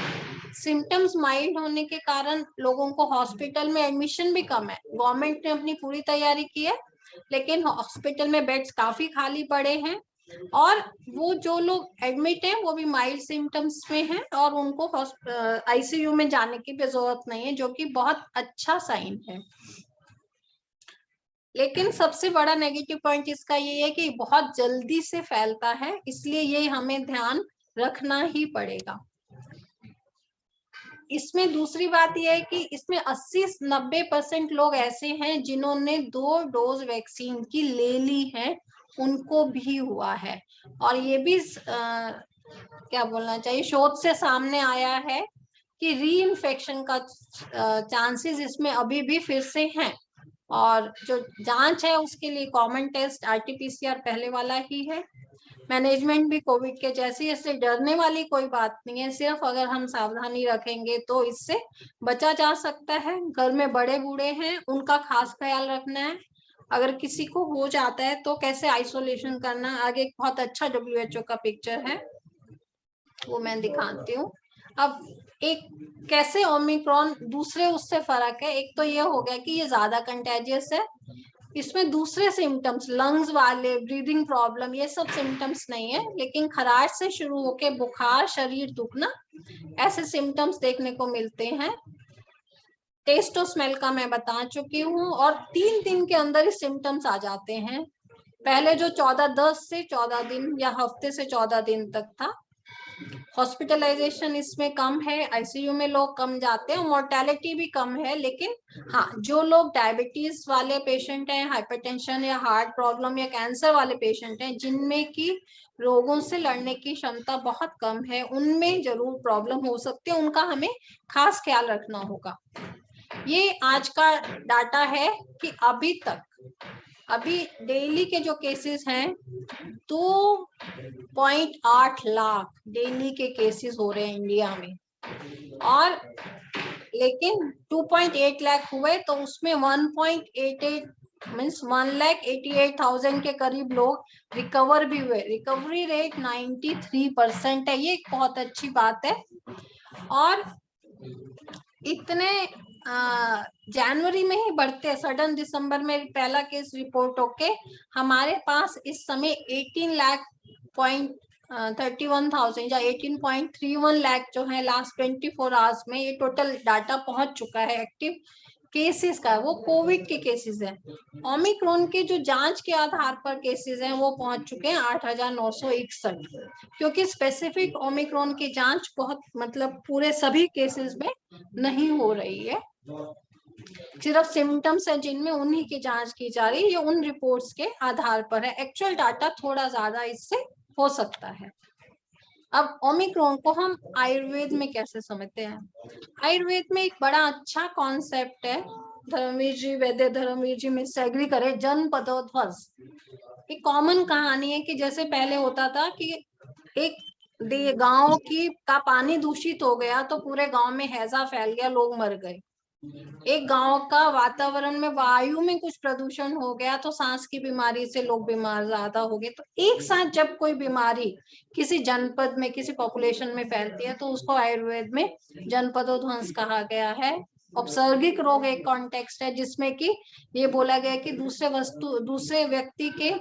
सिम्टम्स माइल्ड होने के कारण लोगों को हॉस्पिटल में एडमिशन भी कम है। गवर्नमेंट ने अपनी पूरी तैयारी की है, लेकिन हॉस्पिटल में बेड्स काफी खाली पड़े हैं, और वो जो लोग एडमिट हैं वो भी माइल्ड सिम्टम्स में हैं, और उनको ICU में जाने की भी जरूरत नहीं है, जो कि बहुत अच्छा साइन है। लेकिन सबसे बड़ा नेगेटिव पॉइंट इसका ये है कि बहुत जल्दी से फैलता है, इसलिए ये हमें ध्यान रखना ही पड़ेगा। इसमें दूसरी बात यह है कि इसमें 80-90% लोग ऐसे हैं जिन्होंने 2 डोज वैक्सीन की ले ली है, उनको भी हुआ है। और ये भी क्या बोलना चाहिए, शोध से सामने आया है कि री इन्फेक्शन का चांसेस इसमें अभी भी फिर से हैं। और जो जांच है उसके लिए कॉमन टेस्ट RT-PCR पहले वाला ही है। मैनेजमेंट भी कोविड के जैसे, इससे डरने वाली कोई बात नहीं है, सिर्फ अगर हम सावधानी रखेंगे तो इससे बचा जा सकता है। घर में बड़े बूढ़े हैं, उनका खास ख्याल रखना है। अगर किसी को हो जाता है तो कैसे आइसोलेशन करना, आगे एक बहुत अच्छा WHO का पिक्चर है, वो मैं दिखाती हूँ। अब एक कैसे ओमिक्रॉन दूसरे उससे फर्क है, एक तो ये हो गया कि ये ज्यादा कंटेजियस है, इसमें दूसरे सिम्टम्स लंग्स वाले, ब्रीदिंग प्रॉब्लम, ये सब सिम्टम्स नहीं है, लेकिन खराश से शुरू होके बुखार, शरीर दुखना, ऐसे सिम्टम्स देखने को मिलते हैं। टेस्ट और स्मेल का मैं बता चुकी हूँ, और 3 दिन के अंदर ही सिम्टम्स आ जाते हैं। पहले जो 10 से 14 दिन या हफ्ते से 14 दिन तक था, हॉस्पिटलाइजेशन इसमें कम है, आईसीयू में लोग कम जाते हैं, मोर्टेलिटी भी कम है। लेकिन हाँ, जो लोग डायबिटीज वाले पेशेंट हैं, हाइपरटेंशन या हार्ट प्रॉब्लम या कैंसर वाले पेशेंट हैं, जिनमें की रोगों से लड़ने की क्षमता बहुत कम है, उनमें जरूर प्रॉब्लम हो सकती है, उनका हमें खास ख्याल रखना होगा। ये आज का डाटा है कि अभी डेली के जो केसेस हैं 2.8 लाख डेली के केसेस हो रहे हैं इंडिया में, और लेकिन 2.8 लाख हुए तो उसमें 1.88 मीन्स 1,88,000 के करीब लोग रिकवर भी हुए। रिकवरी रेट 93% है, ये एक बहुत अच्छी बात है। और इतने जनवरी में ही बढ़ते, सडन दिसंबर में पहला केस रिपोर्ट होके हमारे पास इस समय 18,31,000 या 18.31 लाख जो है लास्ट 24 आवर्स में ये टोटल डाटा पहुंच चुका है एक्टिव केसेस का। वो कोविड के केसेस हैं। ओमिक्रॉन के जो जांच के आधार पर केसेस हैं वो पहुंच चुके हैं 8,961, क्योंकि स्पेसिफिक ओमिक्रॉन की जांच बहुत मतलब पूरे सभी केसेस में नहीं हो रही है, सिर्फ सिम्टम्स है जिनमें उन्हीं की जांच की जा रही है। ये उन रिपोर्ट्स के आधार पर है, एक्चुअल डाटा थोड़ा ज्यादा इससे हो सकता है। अब ओमिक्रॉन को हम आयुर्वेद में कैसे समझते हैं? आयुर्वेद में एक बड़ा अच्छा कॉन्सेप्ट है, धर्मवीर जी, वैद्य धर्मवीर जी में से एग्री करे, जनपदोध्वस। एक कॉमन कहानी है कि जैसे पहले होता था कि एक गांव का पानी दूषित हो गया तो पूरे गांव में हैजा फैल गया, लोग मर गए। एक गांव का वातावरण में वायु में कुछ प्रदूषण हो गया तो सांस की बीमारी से लोग बीमार ज्यादा हो गए। तो एक साथ जब कोई बीमारी किसी जनपद में, किसी पॉपुलेशन में फैलती है तो उसको आयुर्वेद में जनपदोध्वंस कहा गया है। औपसर्गिक रोग एक कॉन्टेक्स्ट है जिसमें कि ये बोला गया कि दूसरे व्यक्ति के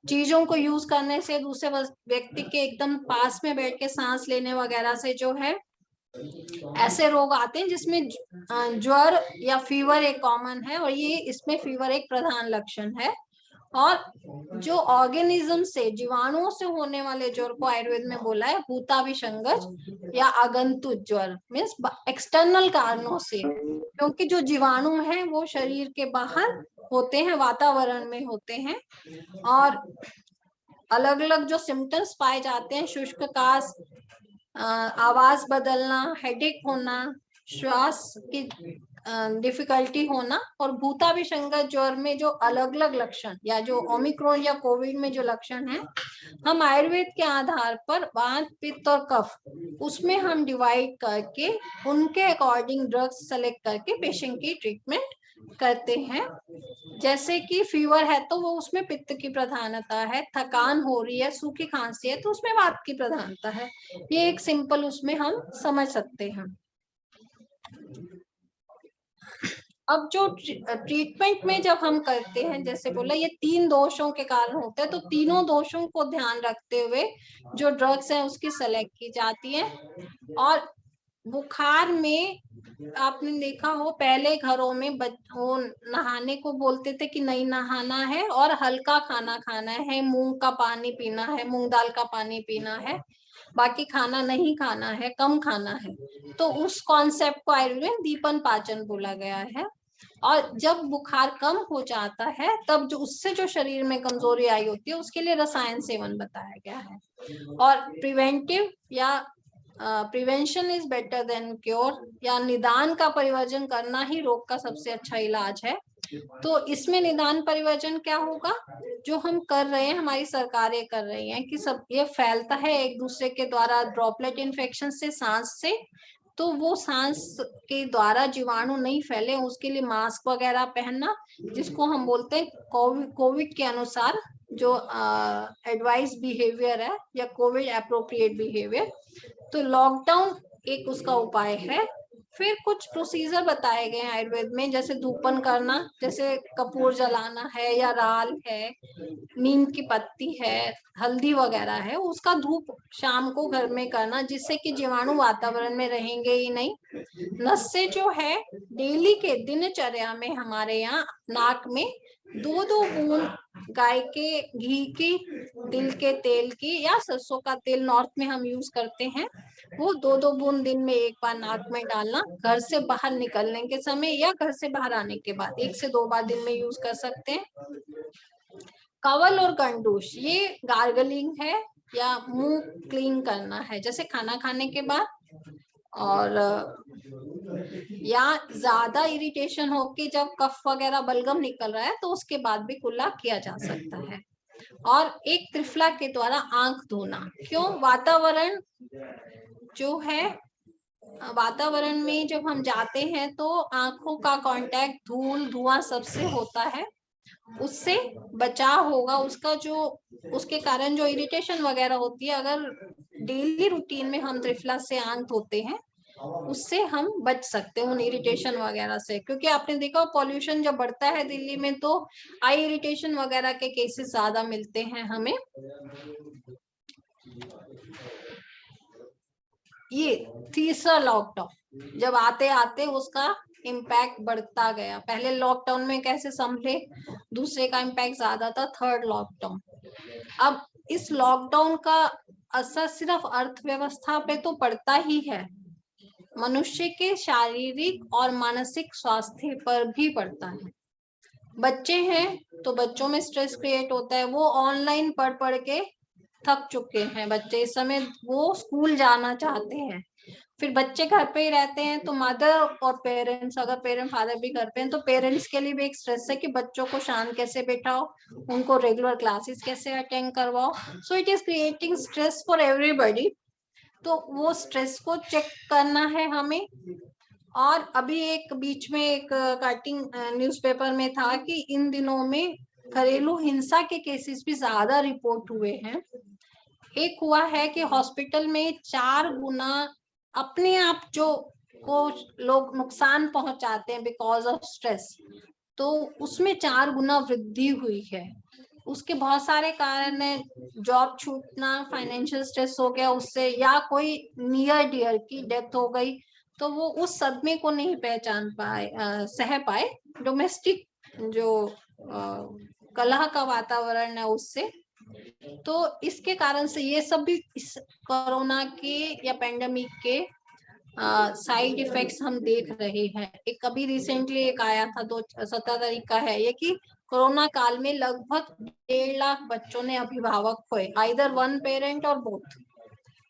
चीजों को यूज करने से, दूसरे व्यक्ति के एकदम पास में बैठ के सांस लेने वगैरह से जो है ऐसे रोग आते हैं जिसमें ज्वर या फीवर एक कॉमन है, और ये इसमें फीवर एक प्रधान लक्षण है। और जो ऑर्गेनिज्म से, जीवाणुओं से होने वाले ज्वर को आयुर्वेद में बोला है भूताभिसंगज या आगंतुक ज्वर, मीन्स एक्सटर्नल कारणों से, क्योंकि जो जीवाणु हैं वो शरीर के बाहर होते हैं, वातावरण में होते हैं। और अलग अलग जो सिम्टम्स पाए जाते हैं, शुष्क काश, आवाज बदलना, हेडेक होना, श्वास की डिफिकल्टी होना, और भूताभिसंगत ज्वर में जो अलग अलग लक्षण या जो ओमिक्रॉन या कोविड में जो लक्षण है, हम आयुर्वेद के आधार पर वात, पित्त और कफ उसमें हम डिवाइड करके उनके अकॉर्डिंग ड्रग्स सेलेक्ट करके पेशेंट की ट्रीटमेंट करते हैं। जैसे कि फीवर है तो वो उसमें पित्त की प्रधानता है, थकान हो रही है, सूखी खांसी है तो उसमें वात की प्रधानता है। ये एक सिंपल उसमें हम समझ सकते हैं। अब जो ट्रीटमेंट में जब हम करते हैं, जैसे बोला ये 3 दोषों के कारण होते हैं, तो तीनों दोषों को ध्यान रखते हुए जो ड्रग्स हैं उसकी सेलेक्ट की जाती है। और बुखार में आपने देखा हो पहले घरों में वो नहाने को बोलते थे कि नहीं नहाना है और हल्का खाना खाना है, मूंग का पानी पीना है, मूंग दाल का पानी पीना है, बाकी खाना नहीं खाना है, कम खाना है। तो उस कॉन्सेप्ट को आयुर्वेद में दीपन पाचन बोला गया है। और जब बुखार कम हो जाता है तब जो उससे जो शरीर में कमजोरी आई होती है उसके लिए रसायन सेवन बताया गया है। और प्रिवेंटिव या prevention is better than cure, या निदान का परिवर्जन करना ही रोग का सबसे अच्छा इलाज है। तो इसमें निदान परिवर्जन क्या होगा? जो हम कर रहे हैं, हमारी सरकारें कर रही हैं कि सब ये फैलता है एक दूसरे के द्वारा ड्रॉपलेट इन्फेक्शन से, सांस से, तो वो सांस के द्वारा जीवाणु नहीं फैले उसके लिए मास्क वगैरह पहनना, जिसको हम बोलते हैं कोविड के अनुसार जो एडवाइस बिहेवियर है या कोविड एप्रोप्रिएट बिहेवियर। तो लॉकडाउन एक उसका उपाय है। फिर कुछ प्रोसीजर बताए गए हैं आयुर्वेद में, जैसे धूपन करना, जैसे कपूर जलाना है या राल है, नीम की पत्ती है, हल्दी वगैरह है, उसका धूप शाम को घर में करना, जिससे कि जीवाणु वातावरण में रहेंगे ही नहीं। नस से जो है डेली के दिनचर्या में हमारे यहाँ नाक में 2-2 बूंद गाय के घी की, तिल के तेल की या सरसों का तेल नॉर्थ में हम यूज करते हैं, वो 2-2 बूंद दिन में एक बार नाक में डालना, घर से बाहर निकलने के समय या घर से बाहर आने के बाद 1 से 2 बार दिन में यूज कर सकते हैं। कवल और कंडूश, ये गार्गलिंग है या मुंह क्लीन करना है, जैसे खाना खाने के बाद, और या ज्यादा इरिटेशन हो कि जब कफ वगैरह बलगम निकल रहा है तो उसके बाद भी कुल्ला किया जा सकता है। और एक त्रिफला के द्वारा आंख धोना। क्यों? वातावरण जो है, वातावरण में जब हम जाते हैं तो आंखों का कांटेक्ट धूल धुआं सबसे होता है, उससे बचाव होगा, उसका जो उसके कारण जो इरिटेशन वगैरह होती है, अगर डेली रूटीन में हम त्रिफला से आंख धोते हैं उससे हम बच सकते हैं उन इरिटेशन वगैरह से। क्योंकि आपने देखा पॉल्यूशन जब बढ़ता है दिल्ली में तो आई इरिटेशन वगैरह के केसेस ज्यादा मिलते हैं हमें। ये तीसरा लॉकडाउन जब आते आते उसका इम्पैक्ट बढ़ता गया। पहले लॉकडाउन में कैसे संभले, दूसरे का इम्पैक्ट ज्यादा था, थर्ड लॉकडाउन। अब इस लॉकडाउन का असर सिर्फ अर्थव्यवस्था पे तो पड़ता ही है, मनुष्य के शारीरिक और मानसिक स्वास्थ्य पर भी पड़ता है। बच्चे हैं तो बच्चों में स्ट्रेस क्रिएट होता है, वो ऑनलाइन पढ़ के थक चुके हैं बच्चे इस समय, वो स्कूल जाना चाहते हैं। फिर बच्चे घर पे ही रहते हैं तो मदर और पेरेंट्स, अगर पेरेंट फादर भी घर पे हैं तो पेरेंट्स के लिए भी एक स्ट्रेस है कि बच्चों को शांत कैसे बैठाओ, उनको रेगुलर क्लासेस कैसे अटेंड करवाओ। So it is creating stress for everybody. तो वो स्ट्रेस को चेक करना है हमें। और अभी एक बीच में एक कटिंग न्यूज़पेपर में था कि इन दिनों में घरेलू हिंसा के केसेस भी ज्यादा रिपोर्ट हुए हैं। एक हुआ है कि हॉस्पिटल में 4 गुना अपने आप जो को लोग नुकसान पहुंचाते हैं बिकॉज ऑफ स्ट्रेस, तो उसमें 4 गुना वृद्धि हुई है। उसके बहुत सारे कारण है, जॉब छूटना, फाइनेंशियल स्ट्रेस हो गया उससे, या कोई नियर डियर की डेथ हो गई तो वो उस सदमे को नहीं पहचान पाए, सह पाए। डोमेस्टिक जो कलह का वातावरण है उससे, तो इसके कारण से ये सब भी इस कोरोना के या पेंडेमिक के साइड इफेक्ट्स हम देख रहे हैं। एक अभी रिसेंटली एक आया था 17 तारीख का है ये, कि कोरोना काल में लगभग 1.5 लाख बच्चों ने अभिभावक खोए, आइदर वन पेरेंट और बोथ।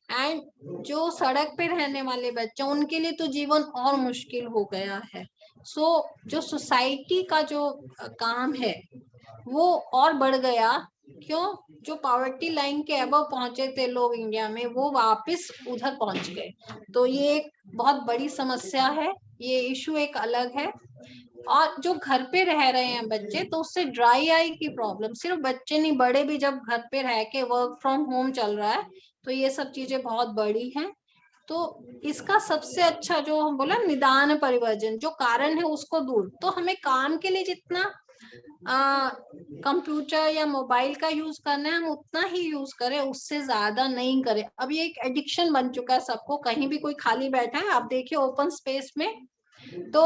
एंड जो सड़क पे रहने वाले बच्चे, उनके लिए तो जीवन और मुश्किल हो गया है। सो जो सोसाइटी का जो काम है वो और बढ़ गया। क्यों? जो पॉवर्टी लाइन के अबव पहुंचे थे लोग इंडिया में, वो वापस उधर पहुंच गए। तो ये एक बहुत बड़ी समस्या है, ये इशू एक अलग है। और जो घर पे रह रहे हैं बच्चे, तो उससे ड्राई आई की प्रॉब्लम, सिर्फ बच्चे नहीं बड़े भी जब घर पे रह के वर्क फ्रॉम होम चल रहा है तो ये सब चीजें बहुत बड़ी हैं। तो इसका सबसे अच्छा जो हम बोला निदान परिवर्जन, जो कारण है उसको दूर। तो हमें काम के लिए जितना कंप्यूटर या मोबाइल का यूज करना है हम उतना ही यूज करें, उससे ज्यादा नहीं करें। अब ये एक एडिक्शन बन चुका है सबको, कहीं भी कोई खाली बैठा है आप देखिए ओपन स्पेस में, तो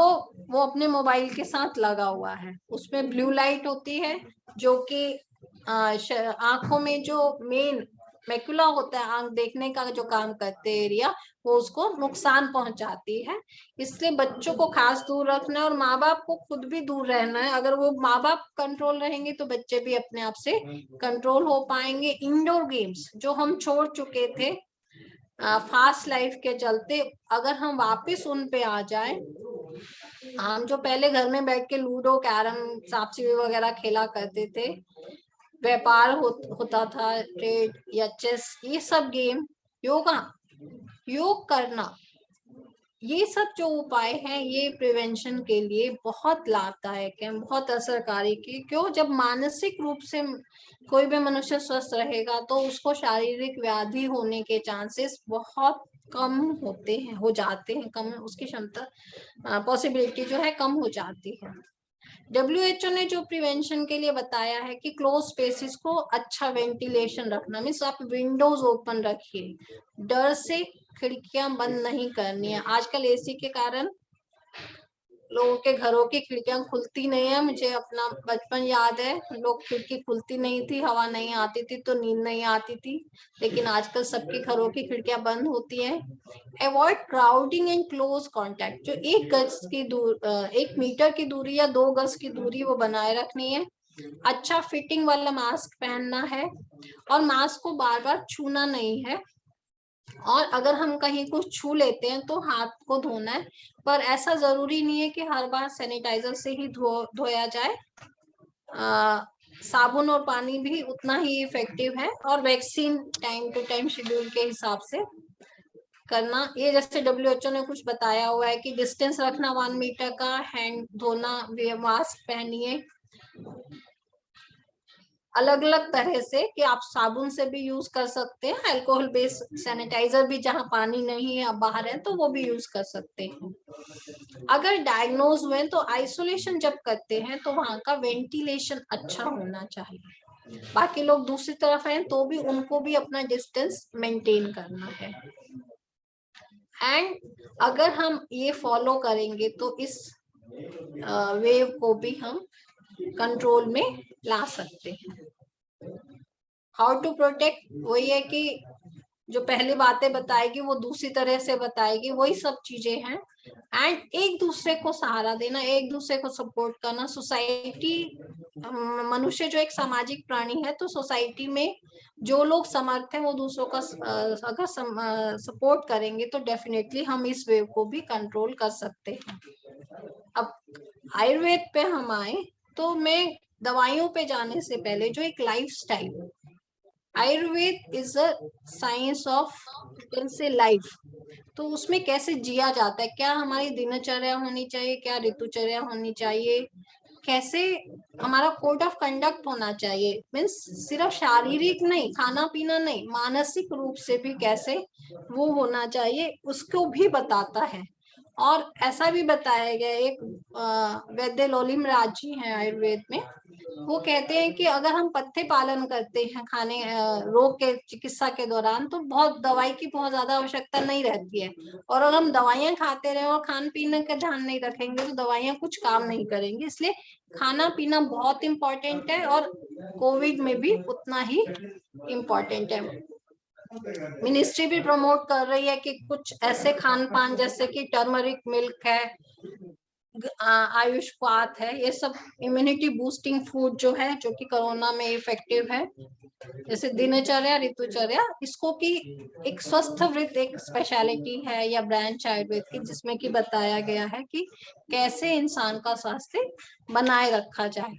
वो अपने मोबाइल के साथ लगा हुआ है। उसमें ब्लू लाइट होती है जो कि आंखों में जो मेन मैक्युला होता है, आंख देखने का जो काम करते एरिया, वो उसको नुकसान पहुंचाती है। इसलिए बच्चों को खास दूर रखना है और माँ बाप को खुद भी दूर रहना है। अगर वो माँ बाप कंट्रोल रहेंगे तो बच्चे भी अपने आप से कंट्रोल हो पाएंगे। इंडोर गेम्स जो हम छोड़ चुके थे फास्ट लाइफ के चलते, अगर हम वापस उन पे आ जाए, हम जो पहले घर में बैठ के लूडो, कैरम, सांप सीढ़ी वगैरह खेला करते थे, व्यापार होता था, ट्रेड या चेस, ये सब गेम, योग करना, ये सब जो उपाय हैं ये प्रिवेंशन के लिए बहुत लाभदायक है, बहुत असरकारी है। क्यों? जब मानसिक रूप से कोई भी मनुष्य स्वस्थ रहेगा तो उसको शारीरिक व्याधि होने के चांसेस बहुत कम होते हैं, हो जाते हैं, कम, उसकी क्षमता, पॉसिबिलिटी जो है कम हो जाती है। WHO ने जो प्रिवेंशन के लिए बताया है कि क्लोज स्पेसेस को अच्छा वेंटिलेशन रखना, मीन्स आप विंडोज ओपन रखिए, डर से खिड़कियां बंद नहीं करनी है। आजकल AC के कारण लोगों के घरों की खिड़कियां खुलती नहीं है। मुझे अपना बचपन याद है, लोग खिड़की खुलती नहीं थी, हवा नहीं आती थी तो नींद नहीं आती थी, लेकिन आजकल सबके घरों की खिड़कियां बंद होती हैं। Avoid crowding and close contact, जो 1 मीटर की दूरी या 2 गज की दूरी वो बनाए रखनी है। अच्छा फिटिंग वाला मास्क पहनना है और मास्क को बार बार छूना नहीं है, और अगर हम कहीं कुछ छू लेते हैं तो हाथ को धोना है, पर ऐसा जरूरी नहीं है कि हर बार सैनिटाइजर से ही धोया जाए। साबुन और पानी भी उतना ही इफेक्टिव है, और vaccine time to time schedule के हिसाब से करना। ये जैसे WHO ने कुछ बताया हुआ है कि डिस्टेंस रखना 1 मीटर का, हैंड धोना, मास्क पहनिए अलग अलग तरह से, कि आप साबुन से भी यूज कर सकते हैं, अल्कोहल बेस्ड सैनिटाइजर भी जहां पानी नहीं है, आप बाहर हैं तो वो भी यूज कर सकते हैं। अगर डायग्नोज हुए तो आइसोलेशन जब करते हैं तो वहां का वेंटिलेशन अच्छा होना चाहिए। बाकी लोग दूसरी तरफ हैं तो भी उनको भी अपना डिस्टेंस मेंटेन करना है। एंड अगर हम ये फॉलो करेंगे तो इस वेव को भी हम कंट्रोल में ला सकते हैं। हाउ टू प्रोटेक्ट, वही है कि जो पहली बातें बताएगी वो दूसरी तरह से बताएगी, वही सब चीजें हैं। एंड एक दूसरे को सहारा देना, एक दूसरे को सपोर्ट करना। सोसाइटी, मनुष्य जो एक सामाजिक प्राणी है, तो सोसाइटी में जो लोग समर्थ हैं वो दूसरों का अगर सपोर्ट करेंगे तो डेफिनेटली हम इस वेव को भी कंट्रोल कर सकते हैं। अब आयुर्वेद पे हम आए तो मैं दवाइयों पे जाने से पहले जो एक lifestyle, Ayurveda is a science of से लाइफ, तो उसमें कैसे जिया जाता है, क्या हमारी दिनचर्या होनी चाहिए, क्या ऋतुचर्या होनी चाहिए, कैसे हमारा कोड ऑफ कंडक्ट होना चाहिए, मीन्स सिर्फ शारीरिक नहीं, खाना पीना नहीं, मानसिक रूप से भी कैसे वो होना चाहिए, उसको भी बताता है। और ऐसा भी बताया गया, एक वैद्य लोलिम राज जी हैं आयुर्वेद में, वो कहते हैं कि अगर हम पथ्य पालन करते हैं खाने रोग के चिकित्सा के दौरान तो बहुत दवाई की बहुत ज्यादा आवश्यकता नहीं रहती है, और अगर हम दवाइयां खाते रहे और खान पीने का ध्यान नहीं रखेंगे तो दवाइयां कुछ काम नहीं करेंगी। इसलिए खाना पीना बहुत इम्पोर्टेंट है, और कोविड में भी उतना ही इम्पोर्टेंट है। मिनिस्ट्री भी प्रमोट कर रही है कि कुछ ऐसे खान पान जैसे कि टर्मरिक मिल्क है, आयुष पात है, ये सब इम्यूनिटी बूस्टिंग फूड जो है, जो कि कोरोना में इफेक्टिव है। जैसे दिनचर्या, ऋतुचर्या, इसको की एक स्वस्थ वृत्त एक स्पेशलिटी है या ब्रांच आयुर्वेद की, जिसमें कि बताया गया है कि कैसे इंसान का स्वास्थ्य बनाए रखा जाए।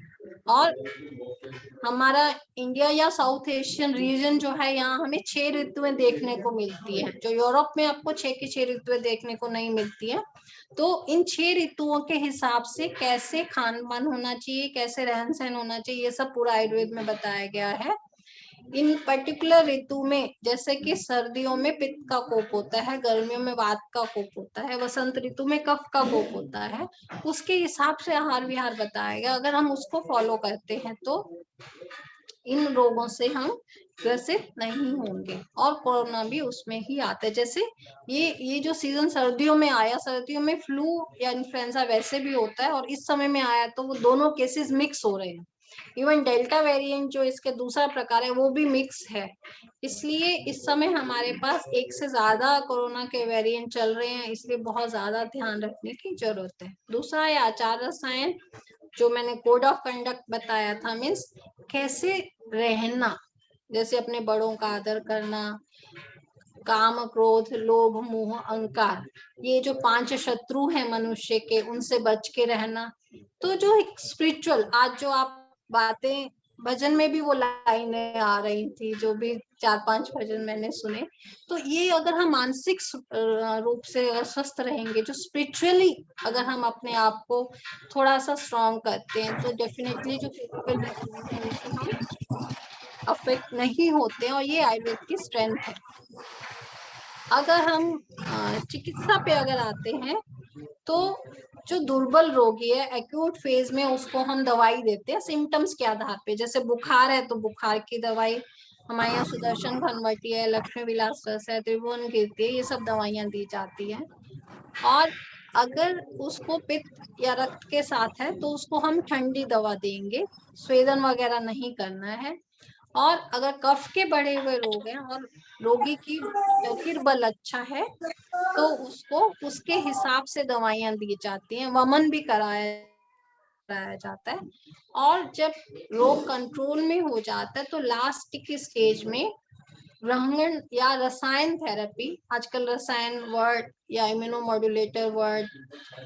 और हमारा इंडिया या साउथ एशियन रीजन जो है, यहाँ हमें 6 ऋतुएं देखने को मिलती है, जो यूरोप में आपको 6 की 6 ऋतुएं देखने को नहीं मिलती है। तो इन 6 ऋतुओं के हिसाब से कैसे खान पान होना चाहिए, कैसे रहन सहन होना चाहिए, ये सब पूरा आयुर्वेद में बताया गया है। इन पर्टिकुलर ऋतु में, जैसे कि सर्दियों में पित्त का कोप होता है, गर्मियों में वात का कोप होता है, वसंत ऋतु में कफ का कोप होता है, उसके हिसाब से आहार विहार बताया गया। अगर हम उसको फॉलो करते हैं तो इन रोगों से हम ग्रसित नहीं होंगे, और कोरोना भी उसमें ही आता है। जैसे ये जो सीजन सर्दियों में आया, सर्दियों में फ्लू या इन्फ्लुएंजा वैसे भी होता है, और इस समय में आया तो वो दोनों केसेस मिक्स हो रहे हैं। इवन डेल्टा वेरिएंट जो इसके दूसरा प्रकार है वो भी मिक्स है, इसलिए इस समय हमारे पास एक से ज्यादा कोरोना के वेरिएंट चल रहे हैं, इसलिए बहुत ज्यादा ध्यान रखने की जरूरत है। दूसरा है आचार रसायन, जो मैंने कोड ऑफ कंडक्ट बताया था, मीन्स कैसे रहना, जैसे अपने बड़ों का आदर करना, काम क्रोध लोभ मोह अहंकार, ये जो 5 शत्रु हैं मनुष्य के, उनसे बच के रहना। तो जो एक स्पिरिचुअल, आज जो आप बातें भजन में भी वो लाइनें आ रही थी, जो भी 4-5 भजन मैंने सुने, तो ये अगर हम मानसिक रूप से स्वस्थ रहेंगे, जो स्पिरिचुअली अगर हम अपने आप को थोड़ा सा स्ट्रॉन्ग करते हैं, तो डेफिनेटली जो फिजिकल अफेक्ट नहीं होते हैं, और ये आयुर्वेद की स्ट्रेंथ है। अगर हम चिकित्सा पे अगर आते हैं तो जो दुर्बल रोगी है एक्यूट फेज में, उसको हम दवाई देते हैं सिम्टम्स के आधार पे। जैसे बुखार है तो बुखार की दवाई, हमारे यहाँ सुदर्शन घनवटी है, लक्ष्मी विलास रस है, त्रिभुवन कीर्ति है, ये सब दवाइयां दी जाती है। और अगर उसको पित्त या रक्त के साथ है तो उसको हम ठंडी दवा देंगे, स्वेदन वगैरह नहीं करना है। और अगर कफ के बढ़े हुए रोग हैं और रोगी की फिर बल अच्छा है तो उसको उसके हिसाब से दवाइयां दी जाती हैं, वमन भी कराया जाता है। और जब रोग कंट्रोल में हो जाता है तो लास्ट की स्टेज में रंगन या रसायन थेरेपी, आजकल रसायन वर्ड या इम्यूनोमॉड्यूलेटर वर्ड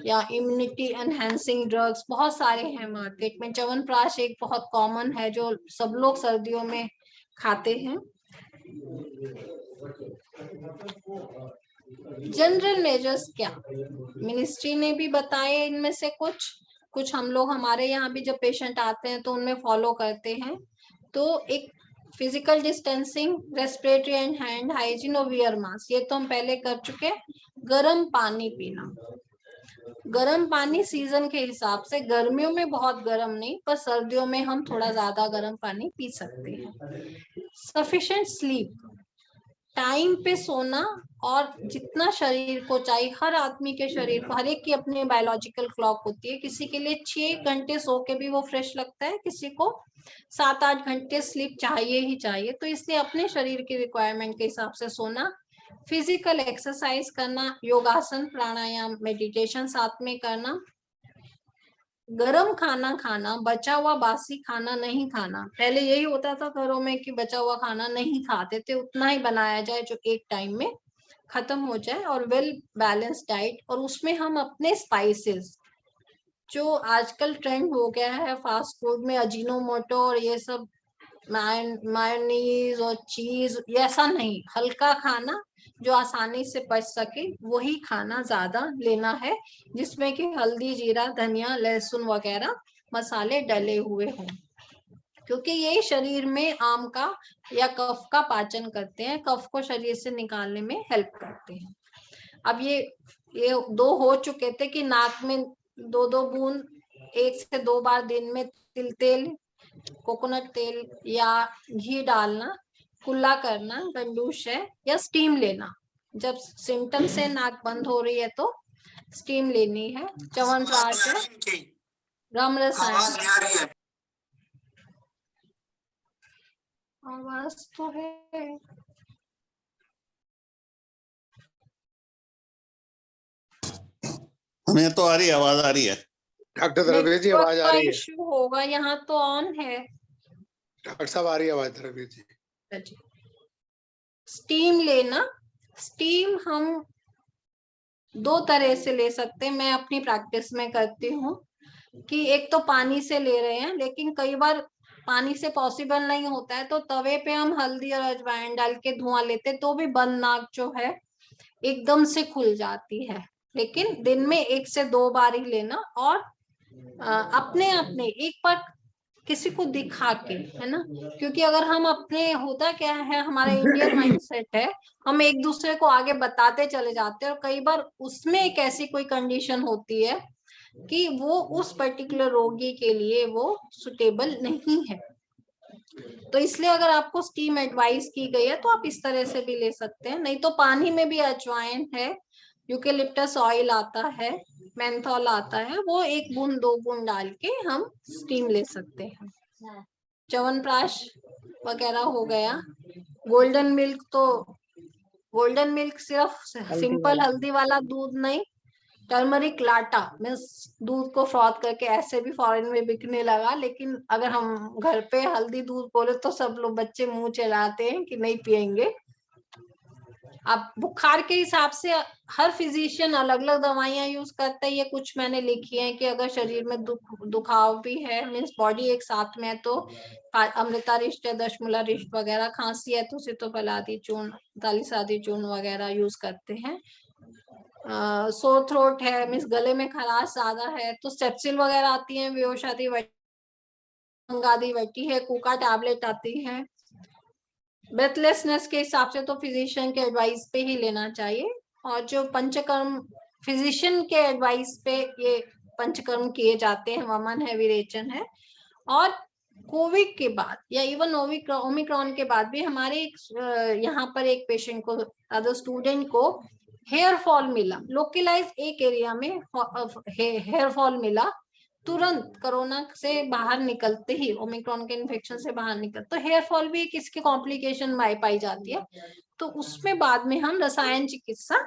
या इम्यूनिटी एनहेंसिंग ड्रग्स बहुत सारे हैं मार्केट में। च्यवनप्राश एक बहुत कॉमन है जो सब लोग सर्दियों में खाते हैं। जनरल मेजर्स क्या, मिनिस्ट्री ने भी बताए, इनमें से कुछ हम लोग हमारे यहाँ भी जब पेशेंट आते हैं तो उनमें फॉलो करते हैं। तो एक physical distancing, respiratory and hand hygiene और वियर मास्क, ये तो हम पहले कर चुके। गर्म पानी पीना, गर्म पानी सीजन के हिसाब से, गर्मियों में बहुत गर्म नहीं पर सर्दियों में हम थोड़ा ज्यादा गर्म पानी पी सकते हैं। सफिशिएंट स्लीप, टाइम पे सोना, और जितना शरीर को चाहिए, हर आदमी के शरीर को, हर एक की अपनी बायोलॉजिकल क्लॉक होती है। किसी के लिए 6 घंटे सो के भी वो फ्रेश लगता है, किसी को 7-8 घंटे स्लीप चाहिए ही चाहिए। तो इसलिए अपने शरीर की रिक्वायरमेंट के हिसाब से सोना, फिजिकल एक्सरसाइज करना, योगासन, प्राणायाम, मेडिटेशन साथ में करना, गरम खाना खाना, बचा हुआ बासी खाना नहीं खाना। पहले यही होता था घरों में कि बचा हुआ खाना नहीं खाते थे, उतना ही बनाया जाए जो एक टाइम में खत्म हो जाए। और वेल बैलेंस डाइट, और उसमें हम अपने स्पाइसेस, जो आजकल ट्रेंड हो गया है फास्ट फूड में अजीनोमोटो और ये सब, मायोनीज और चीज, ऐसा नहीं, हल्का खाना जो आसानी से पच सके वही खाना ज्यादा लेना है, जिसमें कि हल्दी, जीरा, धनिया, लहसुन वगैरह मसाले डले हुए हों, क्योंकि ये शरीर में आम का या कफ का पाचन करते हैं, कफ को शरीर से निकालने में हेल्प करते हैं। अब ये 2 हो चुके थे कि नाक में 2-2 बूंद 1 से 2 बार दिन में तिल तेल, कोकोनट तेल या घी डालना, कुल्ला करना, गंडूश है, या स्टीम लेना। जब सिम्टम से नाक बंद हो रही है तो स्टीम लेनी है। च्यवनप्राश है, रम रसायन, आवाज तो है। हमें तो आ रही है, आवाज आ रही है। डॉक्टर द्रव्य जी आवाज आ रही है। इशू होगा, यहाँ तो ऑन है। डॉक्टर साहब आ रही है आवाज द्रव्य जी। स्टीम लेना, स्टीम हम 2 तरह से ले सकते हैं। मैं अपनी प्रैक्टिस में करती हूँ कि एक तो पानी से ले रहे हैं, लेकिन कई बार पानी से पॉसिबल नहीं होता है तो तवे पे हम हल्दी और अजवाइन डाल के धुआं लेते, तो भी बंद नाक जो है एकदम से खुल जाती है। लेकिन दिन में 1 से 2 बार ही लेना, और अपने एक बार किसी को दिखा के, है ना, क्योंकि अगर हम अपने, होता क्या है हमारा इंडियन माइंडसेट है, हम एक दूसरे को आगे बताते चले जाते हैं, और कई बार उसमें एक ऐसी कोई कंडीशन होती है कि वो उस पर्टिकुलर रोगी के लिए वो सुटेबल नहीं है। तो इसलिए अगर आपको स्टीम एडवाइस की गई है तो आप इस तरह से भी ले सकते हैं। नहीं तो पानी में भी अजवाइन है, यूकेलिप्टस ऑयल आता है, मेंथॉल आता है, वो 1 बूंद 2 बूंद डाल के हम स्टीम ले सकते हैं। च्यवनप्राश वगैरह हो गया। गोल्डन मिल्क, तो गोल्डन मिल्क सिर्फ सिंपल हल्दी वाला दूध नहीं, टर्मरिक लाटा मीन्स दूध को फ्रॉथ करके, ऐसे भी फॉरेन में बिकने लगा, लेकिन अगर हम घर पे हल्दी दूध बोले तो सब लोग, बच्चे मुंह चलाते हैं कि नहीं पियेंगे। अब बुखार के हिसाब से हर फिजिशियन अलग अलग दवाइयां यूज करता है। ये कुछ मैंने लिखी है कि अगर शरीर में दुखाव भी है, मीन्स बॉडी एक साथ में है, तो अमृता रिष्ट है, दशमूला रिष्ट वगैरह, खांसी है तो सितोफल आदि चूर्ण, तालिस आदि चूर्ण वगैरह यूज करते हैं। सोर थ्रोट है, मीन्स गले में खराश ज्यादा है तो स्टेप्सिल वगैरह आती है, व्योषादि वटी वटी है, कुका टैबलेट आती है। ब्रेथलेसनेस के हिसाब से तो फिजिशियन के एडवाइस पे ही लेना चाहिए, और जो पंचकर्म फिजिशियन के एडवाइस पे ये पंचकर्म किए जाते हैं, वमन है, विरेचन है। और कोविड के बाद या इवन ओमिक्रॉन के बाद भी हमारे यहाँ पर एक पेशेंट को, स्टूडेंट को हेयर फॉल मिला, लोकलाइज एक एरिया में हेयर फॉल मिला, तुरंत कोरोना से बाहर निकलते ही, ओमिक्रॉन के इन्फेक्शन से बाहर निकलते, तो हेयर फॉल भी एक इसकी कॉम्प्लिकेशन पाई जाती है, तो उसमें बाद में हम रसायन चिकित्सा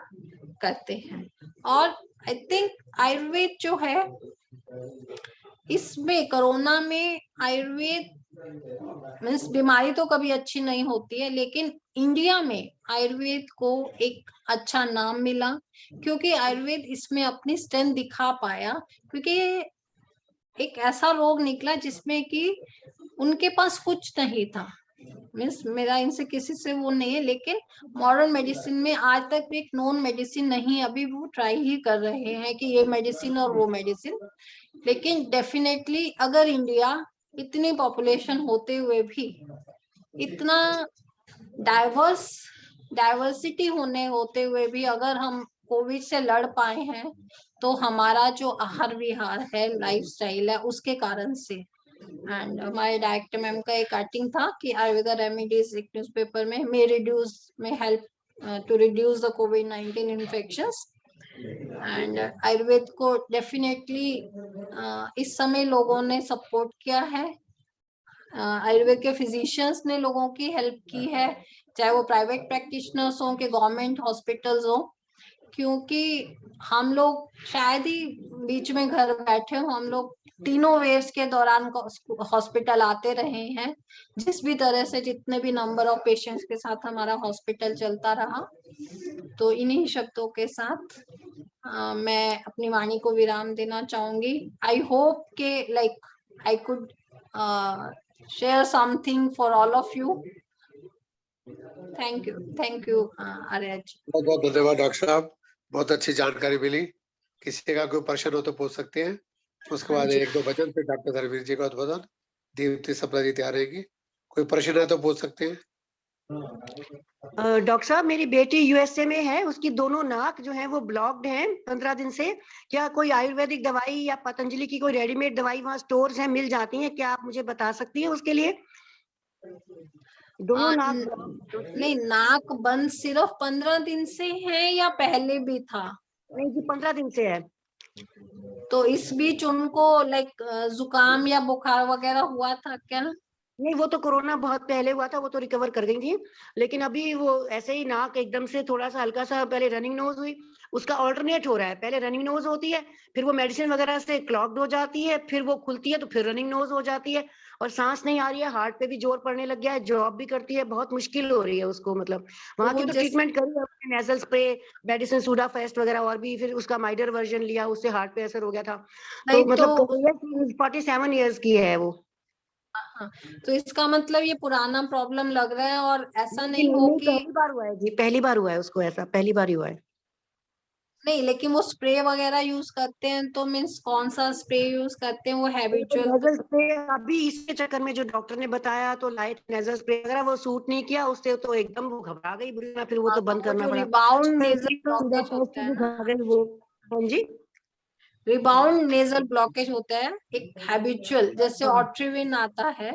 करते हैं। और आई थिंक आयुर्वेद जो है, इसमें कोरोना में आयुर्वेद मीन्स बीमारी तो कभी अच्छी नहीं होती है, लेकिन इंडिया में आयुर्वेद को एक अच्छा नाम मिला, क्योंकि आयुर्वेद इसमें अपनी स्ट्रेंथ दिखा पाया, क्योंकि एक ऐसा रोग निकला जिसमें कि उनके पास कुछ नहीं था। मीन्स मेरा इनसे किसी से वो नहीं है, लेकिन मॉडर्न मेडिसिन में आज तक भी एक नॉन मेडिसिन नहीं, अभी वो ट्राई ही कर रहे हैं कि ये मेडिसिन और वो मेडिसिन। लेकिन डेफिनेटली अगर इंडिया इतनी पॉपुलेशन होते हुए भी इतना डाइवर्सिटी होते हुए भी अगर हम कोविड से लड़ पाए हैं, तो हमारा जो आहार विहार है, लाइफस्टाइल है, उसके कारण से। एंड हमारे डायरेक्टर मैम का एक आर्टिकल था कि आयुर्वेदा रेमेडीज एक न्यूज़पेपर में हेल्प टू रिड्यूस द कोविड-19 इन्फेक्शंस। एंड आयुर्वेद को डेफिनेटली इस समय लोगों ने सपोर्ट किया है, आयुर्वेद के फिजिशियंस ने लोगों की हेल्प की है, चाहे वो प्राइवेट प्रैक्टिशनर्स हो कि गवर्नमेंट हॉस्पिटल्स हो, क्योंकि हम लोग शायद ही बीच में घर बैठे हो, हम लोग तीनों वेव्स के दौरान हॉस्पिटल आते रहे हैं, जिस भी तरह से जितने भी नंबर ऑफ पेशेंट्स के साथ हमारा हॉस्पिटल चलता रहा। तो इन्हीं शब्दों के साथ मैं अपनी वाणी को विराम देना चाहूंगी। आई होप के like I could share something for all of you. Thank you Arya ji. बहुत बहुत धन्यवाद डॉक्टर साहब, बहुत अच्छी जानकारी मिली। किसी का कोई प्रश्न हो तो पूछ सकते हैं। उसके बाद एक दो भजन पे डॉक्टर धर्मवीर जी का उद्बोधन, दीप्ति सप्रा जी तैयार रहेगी। कोई प्रश्न है तो पूछ सकते हैं। डॉक्टर साहब, मेरी बेटी यूएसए में है, उसकी दोनों नाक जो है वो ब्लॉक्ड हैं 15 दिन से। क्या कोई आयुर्वेदिक दवाई या पतंजलि की कोई रेडीमेड दवाई वहाँ स्टोर्स हैं, मिल जाती हैं? क्या आप मुझे बता सकती हैं उसके लिए? दोनों नाक नहीं, नाक बंद सिर्फ 15 दिन से है या पहले भी था? नहीं जी, 15 दिन से है। तो इस बीच उनको लाइक जुकाम या बुखार वगैरह हुआ था क्या? नहीं, वो तो कोरोना बहुत पहले हुआ था, वो तो रिकवर कर गई थी, लेकिन अभी वो ऐसे ही नाक एकदम से थोड़ा सा हल्का सा, पहले रनिंग नोज हुई, उसका ऑल्टरनेट हो रहा है, पहले रनिंग नोज होती है, फिर वो मेडिसिन वगैरह से क्लॉग्ड हो जाती है, फिर वो खुलती है तो फिर रनिंग नोज हो जाती है, और सांस नहीं आ रही है, हार्ट पे भी जोर पड़ने लग गया है, जॉब भी करती है, बहुत मुश्किल हो रही है उसको। मतलब वहाँ की तो ट्रीटमेंट करी है, नेजल स्प्रे, मेडिसिन सूडाफेस्ट वगैरह, और भी फिर उसका माइडर वर्जन लिया, उससे हार्ट पे असर हो गया था। तो मतलब 47 ईयर्स की है वो। हाँ, तो इसका मतलब ये पुराना प्रॉब्लम लग रहा है, और ऐसा नहीं हो कि पहली बार हुआ है जी, पहली बार हुआ है उसको, ऐसा पहली बार ही हुआ है। नहीं, लेकिन वो स्प्रे वगैरह यूज करते हैं, तो मीन्स कौन सा स्प्रे यूज करते हैं? वो हैबिचुअल नेजल स्प्रे, अभी इसके चक्कर में जो डॉक्टर ने बताया तो लाइट नेजल स्प्रे वगैरह वो सूट नहीं किया, उससे तो एकदम वो घबरा गई बुरी तरह, फिर वो तो बंद करना पड़ा। रिबाउंड नेजल ब्लॉकेज होता है हाँ जी, रिबाउंड नेजल ब्लॉकेज होता है एक हैबिचुअल, जैसे ऑट्रिविन आता है,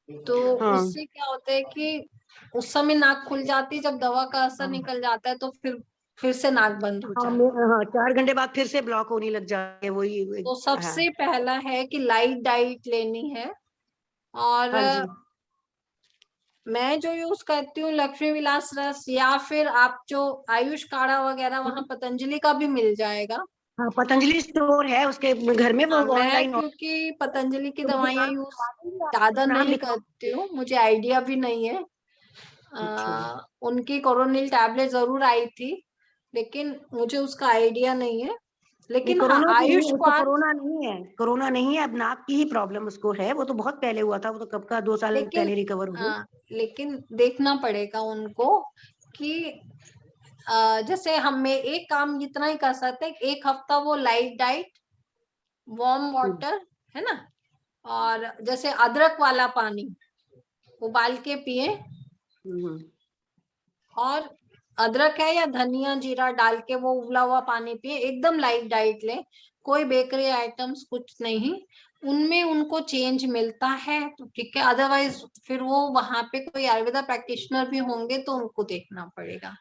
तो उससे क्या होता है कि उस समय नाक खुल जाती है, जब दवा का असर निकल जाता है तो फिर से नाक बंद हो जाती है। हाँ, 4 घंटे बाद फिर से ब्लॉक होने लग जाती है वही। तो सबसे पहला है कि लाइट डाइट लेनी है, और मैं जो यूज करती हूँ लक्ष्मी विलास रस, या फिर आप जो आयुष काढ़ा वगैरह वहाँ पतंजलि का भी मिल जाएगा। हाँ, पतंजलि स्टोर है उसके घर में, वो ऑनलाइन। क्योंकि पतंजलि की दवाइयाँ यूज ज्यादा नहीं करती हूँ, मुझे आइडिया भी नहीं है। उनकी कोरोनिल टैबलेट जरूर आई थी, लेकिन मुझे उसका आइडिया नहीं है। लेकिन आयुष कोरोना नहीं है, कोरोना नहीं है, अब नाक की ही प्रॉब्लम उसको है, वो तो बहुत पहले हुआ था, वो तो कब का 2 साल पहले रिकवर हुआ। लेकिन देखना पड़ेगा उनको कि जैसे हमें एक काम इतना ही कर सकते हैं, 1 हफ्ता वो लाइट डाइट, वार्म वाटर है ना, और जैसे अदरक वाला पानी उबाल के पिए, और अदरक है या धनिया जीरा डाल के वो उबला हुआ पानी पिए, एकदम लाइट डाइट ले, कोई बेकरी आइटम्स कुछ नहीं, उनमें उनको चेंज मिलता है तो ठीक है, अदरवाइज फिर वो वहां पे कोई आयुर्वेदा प्रैक्टिशनर भी होंगे तो उनको देखना पड़ेगा।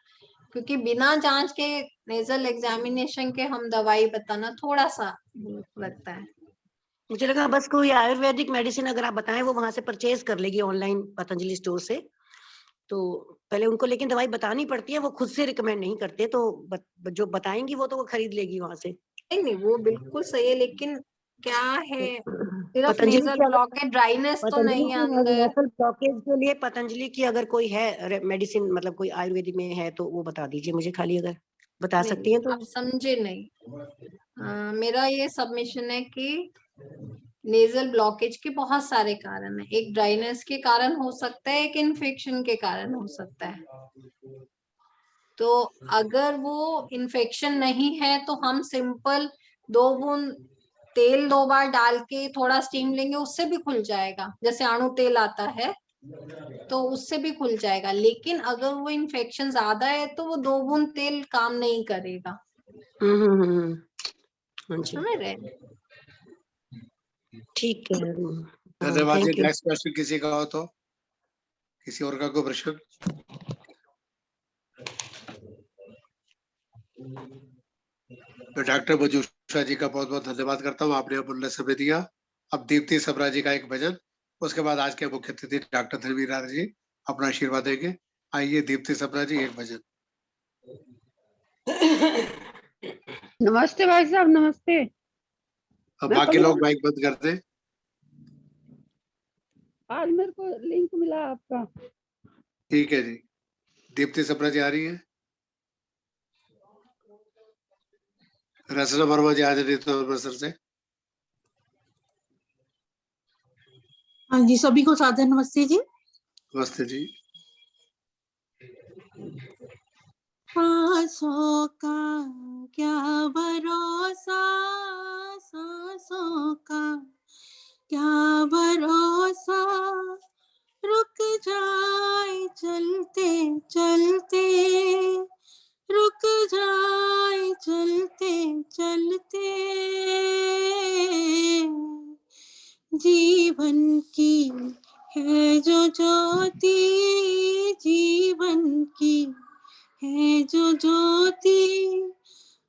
क्योंकि बिना जांच के नेजल एग्जामिनेशन के हम दवाई बताना थोड़ा सा लगता है। मुझे लगा बस कोई आयुर्वेदिक मेडिसिन अगर आप बताएं वो वहां से परचेज कर लेगी ऑनलाइन पतंजलि स्टोर से, तो पहले उनको लेकिन दवाई बतानी पड़ती है, वो खुद से रिकमेंड नहीं करते, तो जो बताएंगी वो तो वो खरीद लेगी वहां से। नहीं नहीं वो बिल्कुल सही है, लेकिन क्या है सिर्फ पतंजलि नेजल की ब्लॉकेज ड्राइनेस तो पतंजलि नहीं की अंदर। नेजल ब्लॉकेज के लिए पतंजलि की अगर कोई है मेडिसिन, मतलब कोई आयुर्वेदिक में है तो वो बता दीजिए मुझे, खाली अगर बता सकती नहीं हैं तो। आप समझे नहीं। मेरा ये सबमिशन है कि नेजल ब्लॉकेज के बहुत सारे कारण हैं। एक ड्राइनेस के कारण हो सकता है, एक इन्फेक्शन के कारण हो सकता है। तो अगर वो इन्फेक्शन नहीं है तो हम सिंपल 2 बूंद तेल 2 बार डाल के थोड़ा स्टीम लेंगे, उससे भी खुल जाएगा। जैसे अणु तेल आता है तो उससे भी खुल जाएगा। लेकिन अगर वो इन्फेक्शन ज्यादा है तो वो 2 बूंद तेल काम नहीं करेगा। हाँ जी समझ रहे? ठीक है। धन्यवाद जी। Thank you. नेक्स्ट क्वेश्चन किसी का हो तो, किसी और का कोई प्रश्न? तो डॉक्टर मंजूषा जी का बहुत बहुत धन्यवाद करता हूँ, आपने अमूल्य समय दिया। अब दीप्ति सबरा जी का एक भजन, उसके बाद आज के मुख्य अतिथि डॉक्टर धर्मीराज जी अपना आशीर्वाद देंगे। आइए दीप्ति सबरा जी, एक भजन। नमस्ते भाई साहब, नमस्ते। अब मैं बाकी लोग माइक बंद कर दें। आज मेरे को लिंक मिला आपका। ठीक है जी। दीप्ति सबरा जी आ रही है? रचना वर्मा जी आ रही तो अमृतसर से। हाँ जी, सभी को सादर नमस्ते जी। नमस्ते जी। सांसों का क्या भरोसा, सांसों का क्या भरोसा, रुक जाए चलते चलते, रुक जाए चलते चलते, जीवन की है जो ज्योति, जीवन की है जो ज्योति,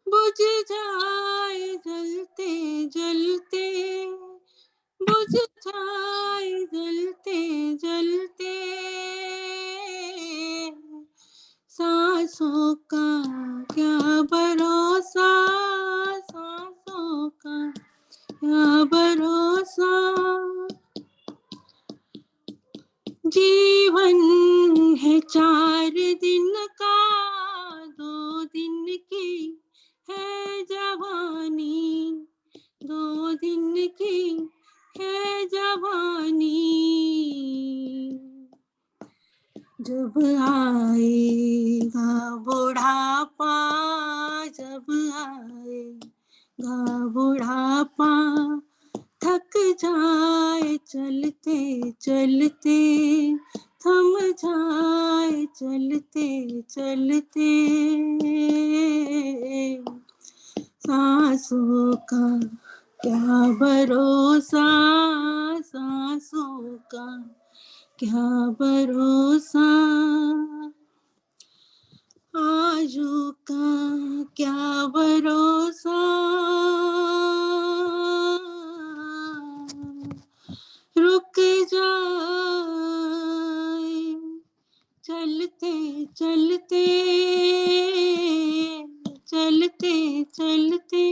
बुझ जाए जलते जलते, बुझ जाए जलते जलते, सांसों का क्या भरोसा, सांसों का क्या भरोसा, जीवन है 4 दिन का, 2 दिन की है जवानी, 2 दिन की है जवानी, जब आएगा बुढ़ापा, जब आएगा बुढ़ापा, थक जाए चलते चलते, थम जाए चलते चलते, सांसों का क्या भरोसा, सांसों का क्या भरोसा, आजू का क्या भरोसा, रुक जाए चलते चलते, चलते चलते,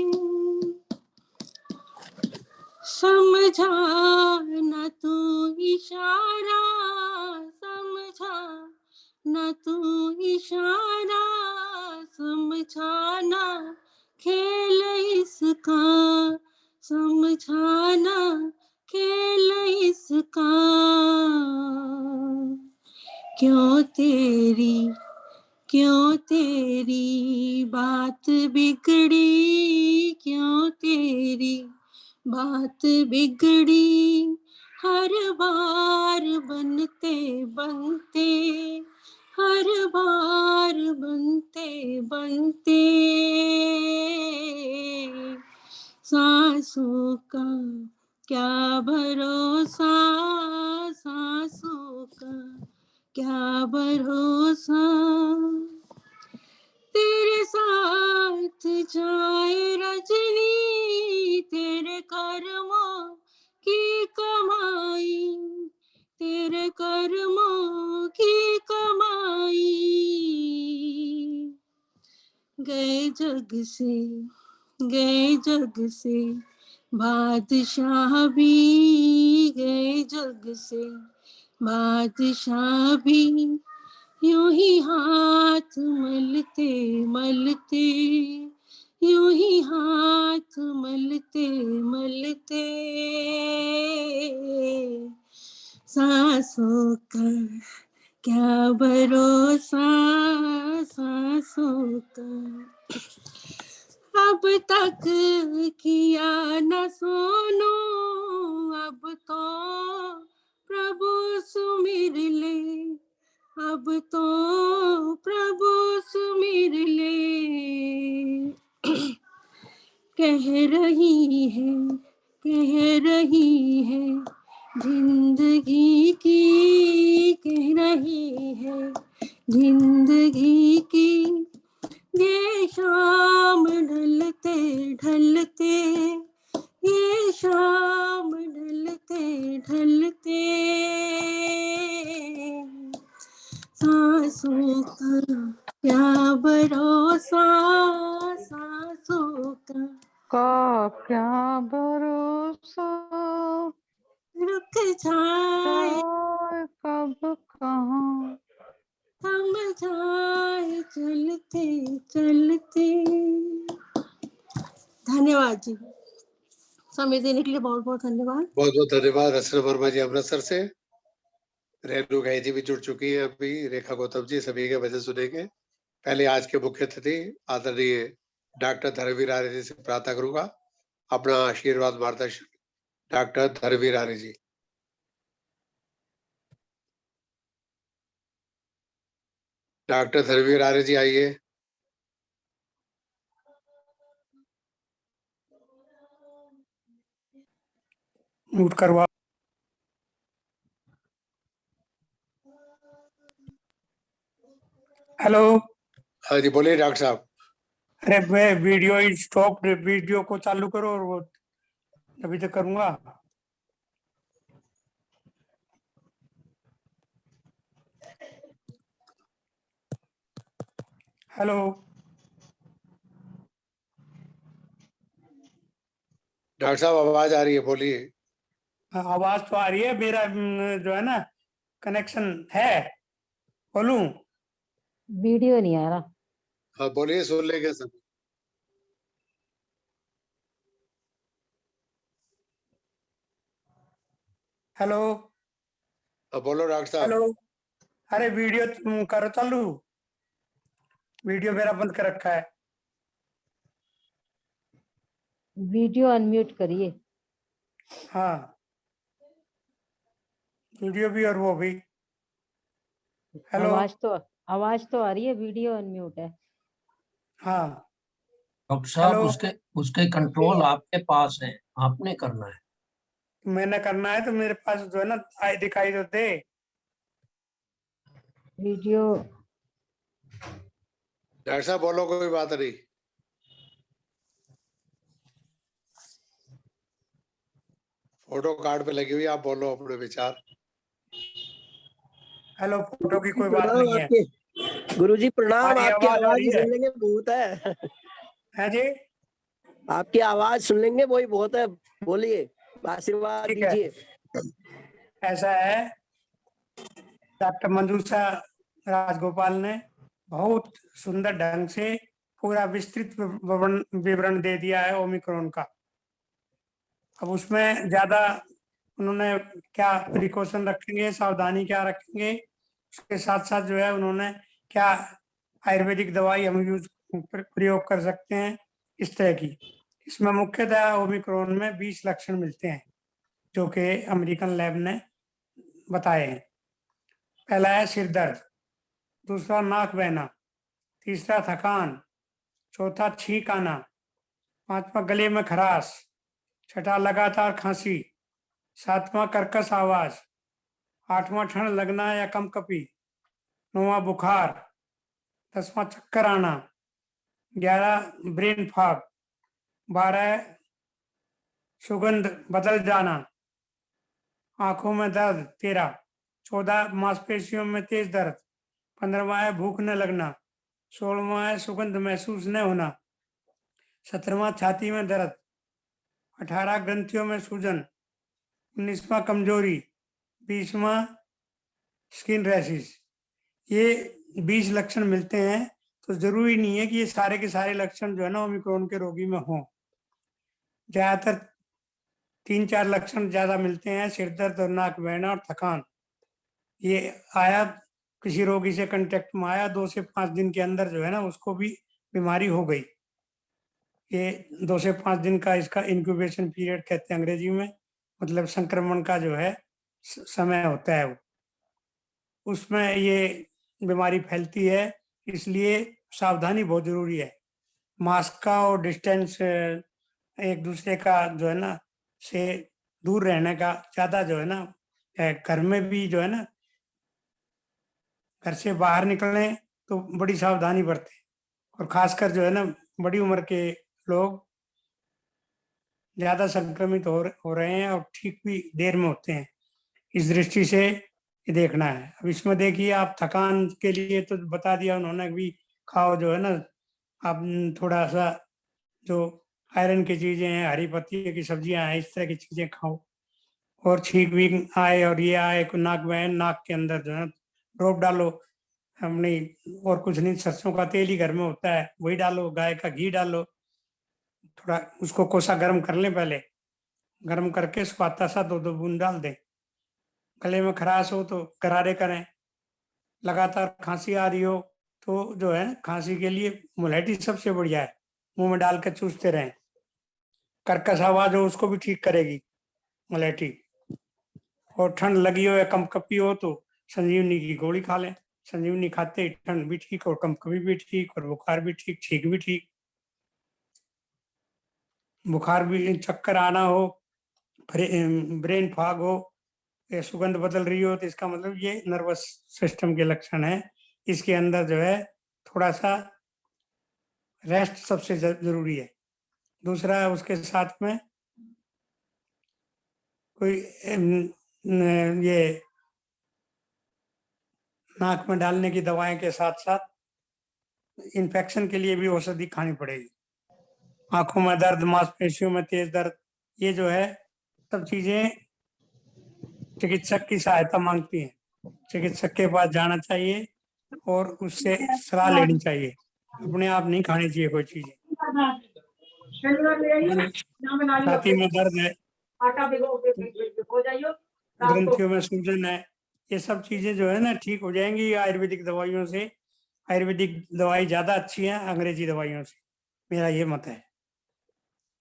समझा न तू इशारा, समझा न तू इशारा, समझाना खेल इसका, समझाना खेल इसका, क्यों तेरी बात बिगड़ी, क्यों तेरी बात बिगड़ी, हर बार बनते बनते, हर बार बनते बनते, सांसों का क्या भरोसा, सांसों का क्या भरोसा, तेरे साथ जाए रजनी, तेरे कर्मों की कमाई, तेरे कर्मों की कमाई। गए जग से बादशाह भी, गए जग से बादशाह भी, यूं ही हाथ मलते मलते, यूं ही हाथ मलते मलते, सांसों का क्या भरोसा, सांसों का अब तक किया न सोनो, अब तो प्रभु सुमिर ले, अब तो प्रभु सुमिर ले। कह रही है जिंदगी की, कह रही है जिंदगी की, ये शाम ढलते ढलते, ये शाम ढलते ढलते, सांसों का क्या भरोसा, सांसों का क्या भरोसा, रुक जाए जाए कब कहाँ, थम जाए चलते चलते। धन्यवाद जी, समय देने के लिए बहुत बहुत धन्यवाद। बहुत बहुत धन्यवाद रचना वर्मा जी अमृतसर से। रेणु गाई जी भी जुड़ चुकी है अभी, रेखा गौतम जी, सभी के वजह सुनेंगे। पहले आज के मुख्य अतिथि आदरणीय डॉक्टर धर्मवीर आर्य जी से प्रार्थना करूंगा। अपना आशीर्वाद मार्गदर्शन डॉक्टर धर्मवीर आर्य जी। डॉक्टर धर्मवीर आर्य जी आइए। म्यूट करवा। हेलो। हाँ जी बोलिए डॉक्टर साहब। अरे मैं वीडियो स्टॉप, वीडियो को चालू करो और वो अभी तक करूंगा। हेलो। डॉक्टर साहब आवाज आ रही है, बोलिए। आवाज तो आ रही है, मेरा जो है ना कनेक्शन है, बोलूं? वीडियो नहीं आ रहा। हाँ बोलिए, सुन लेंगे सब। हेलो। बोलो डॉक्टर साहब। हेलो। अरे वीडियो तुम करो चालू, वीडियो मेरा बंद कर रखा है। वीडियो अनम्यूट करिए। हाँ, वीडियो भी और वो भी। हेलो। आवाज तो आ रही है, वीडियो अनम्यूट है। हाँ डॉक्टर साहब हेलो। उसके कंट्रोल आपके पास है, आपने करना है। मैंने करना है तो मेरे पास जो है ना आए दिखाई तो दे। वीडियो। डॉक्टर साहब बोलो, कोई बात नहीं। फोटो कार्ड पे लगी हुई, आप बोलो अपने विचार। हेलो, फोटो की कोई बात नहीं है। गुरुजी प्रणाम, आपकी आवाज आ आवाज रही है? सुन लेंगे बहुत है। है जी, आपकी आवाज सुन लेंगे वही बहुत है, बोलिए, आशीर्वाद ठीक है। दीजिए। ऐसा है, डॉक्टर मंजूषा राजगोपाल ने बहुत सुंदर ढंग से पूरा विस्तृत विवरण दे दिया है ओमिक्रॉन का। अब उसमें ज्यादा उन्होंने क्या प्रिकॉशन रखेंगे, सावधानी क्या रखेंगे, उसके साथ साथ जो है उन्होंने क्या आयुर्वेदिक दवाई हम यूज प्रयोग कर सकते हैं, इस तरह की। इसमें मुख्यतः ओमिक्रॉन में 20 लक्षण मिलते हैं जो कि अमेरिकन लैब ने बताए हैं। पहला है सिर दर्द, दूसरा नाक बहना, तीसरा थकान, चौथा छींक आना, पांचवा गले में खराश, छठा लगातार खांसी, सातवां कर्कश आवाज, आठवां ठंड लगना या कंपकपी, नौवां बुखार, 10वां चक्कर आना, 11 ब्रेन फॉग, 12 सुगंध बदल जाना, आंखों में दर्द 13, 14 मांसपेशियों में तेज दर्द, 15वां है भूख न लगना, 16वां है सुगंध महसूस न होना, 17वां छाती में दर्द, 18 ग्रंथियों में सूजन, 19वां कमजोरी, 20वां स्किन रैशेस। ये 20 लक्षण मिलते हैं, तो जरूरी नहीं है कि ये सारे के सारे लक्षण जो है ना ओमिक्रॉन के रोगी में हों। ज्यादातर 3-4 लक्षण ज्यादा मिलते हैं, सिर दर्द और नाक बहना और थकान। ये आया किसी रोगी से कांटेक्ट में आया, 2 से 5 दिन के अंदर जो है ना उसको भी बीमारी हो गई। ये 2 से 5 दिन का इसका इंक्यूबेशन पीरियड कहते हैं अंग्रेजी में, मतलब संक्रमण का जो है समय होता है वो, उसमें ये बीमारी फैलती है। इसलिए सावधानी बहुत जरूरी है। मास्क का और डिस्टेंस एक दूसरे का जो है ना से दूर रहने का ज्यादा जो है ना, घर में भी जो है ना, घर से बाहर निकलें तो बड़ी सावधानी बरतें, और खासकर जो है ना बड़ी उम्र के लोग ज्यादा संक्रमित हो रहे हैं और ठीक भी देर में होते हैं। इस दृष्टि से ये देखना है। अब इसमें देखिए, आप थकान के लिए तो बता दिया उन्होंने भी, खाओ जो है ना आप थोड़ा सा जो आयरन की चीजें हैं, हरी पत्ती की सब्जियां हैं, इस तरह की चीजें खाओ। और छींक भी आए और ये आए नाक बहन, नाक के अंदर जो है ड्रॉप डालो अपनी, और कुछ नहीं, सरसों का तेल ही घर में होता है वही डालो, गाय का घी डालो, थोड़ा उसको कोसा गर्म कर लें, पहले गर्म करके स्वाता सा 2-2 बूंद डाल दें। गले में खराश हो तो गरारे करें। लगातार खांसी आ रही हो तो जो है खांसी के लिए मुलैठी सबसे बढ़िया है, मुंह में डाल के चूसते रहें। कर्कश आवाज हो उसको भी ठीक करेगी मुलैठी। और ठंड लगी हो या कंपकपी हो तो संजीवनी की गोली खा लें। संजीवनी खाते ही ठंड भी ठीक और कंपकपी भी ठीक और बुखार भी ठीक, छींक भी ठीक। बुखार भी, चक्कर आना हो, ब्रेन फॉग हो, या सुगंध बदल रही हो, तो इसका मतलब ये नर्वस सिस्टम के लक्षण है। इसके अंदर जो है थोड़ा सा रेस्ट सबसे जरूरी है। दूसरा, उसके साथ में कोई ये नाक में डालने की दवाएं के साथ साथ इन्फेक्शन के लिए भी औषधि खानी पड़ेगी। आंखों में दर्द, मांसपेशियों में तेज दर्द, ये जो है सब चीजें चिकित्सक की सहायता मांगती हैं। चिकित्सक के पास जाना चाहिए और उससे सलाह लेनी चाहिए। अपने आप नहीं खानी चाहिए कोई चीजें। छाती में दर्द है, ग्रंथियों में सूजन है, ये सब चीजें जो है ना ठीक हो जाएंगी आयुर्वेदिक दवाइयों से। आयुर्वेदिक दवाई ज्यादा अच्छी है अंग्रेजी दवाइयों से, मेरा ये मत है।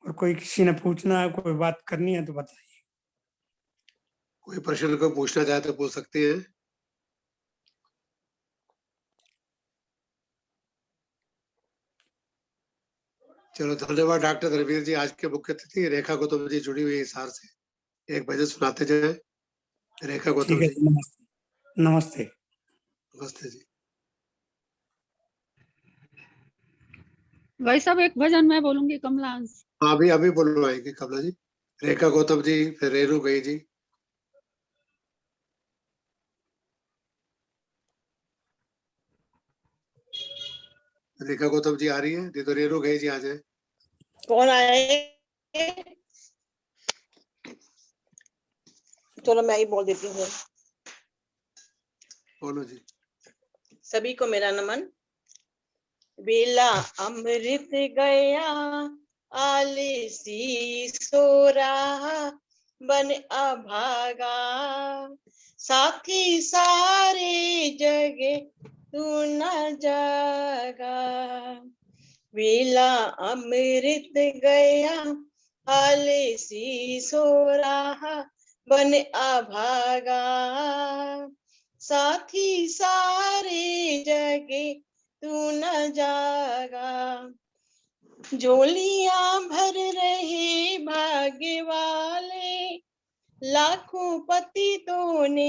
और कोई किसी ने पूछना है, कोई बात करनी है तो बताइए। कोई प्रश्न को पूछना चाहे तो पूछ सकते हैं। चलो, धन्यवाद डॉक्टर धर्मवीर जी। आज के मुख्य अतिथि रेखा गौतम जी जुड़ी हुई है हिसार से। एक भजन सुनाते जाए। रेखा गौतम जी। नमस्ते। नमस्ते। नमस्ते जी। भाई साहब एक भजन मैं बोलूंगी, कमलांश। हाँ, अभी बोलवाएंगे कमला जी। रेखा गौतम जी, फिर रेणु गई जी। रेखा गौतम जी आ रही है, नहीं तो रेणु गई जी आ जाए। कौन आए? चलो मैं ही बोल देती हूँ। बोलो जी। सभी को मेरा नमन। बेला अमृत गया आलसी सो रहा बन अभागा, साथी सारे जगे तू न जागा। बेला अमृत गया आलसी सो रहा बन अभागा, साथी सारे जगे तू न जागा। झोलियां भर रहे भाग्य वाले, लाखों पतितों ने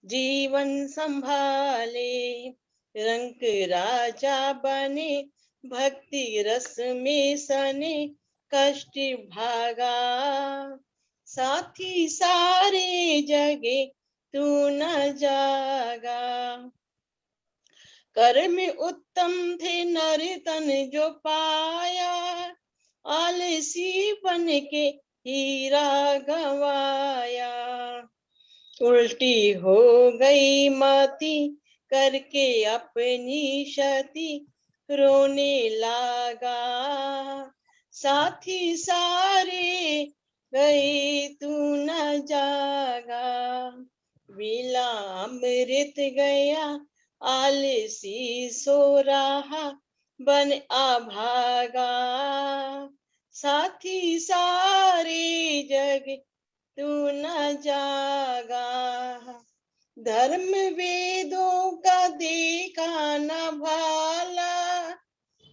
जीवन संभाले। रंग राजा बने भक्ति रस में सने कष्ट भागा। साथी सारे जगे तू न जागा। कर्म उत्तम थे नर तन जो पाया, आलसी बन के हीरा गवाया। उल्टी हो गई मति करके अपनी क्षति, रोने लगा। साथी सारे गए तू न जागा। विला अमृत गया आलसी सो रहा, बन अभागा। साथी सारे जग तू न जागा। धर्म वेदों का देखा न भाला,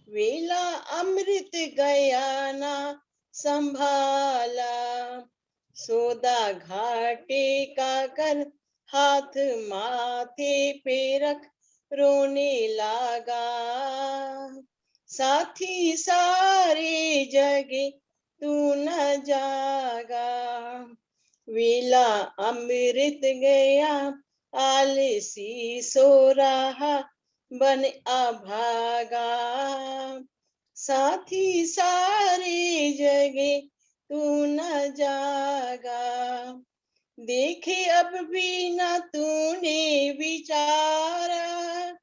वेला अमृत गया ना संभाला। सौदा घाटे का कर हाथ माथे पे रख, रोने लगा। साथी सारे जगे तू न जागा। वेला अमृत गया आलसी सो रहा, बन अभागा। साथी सारे जगे तू न जागा। देखे अब भी न तूने विचारा,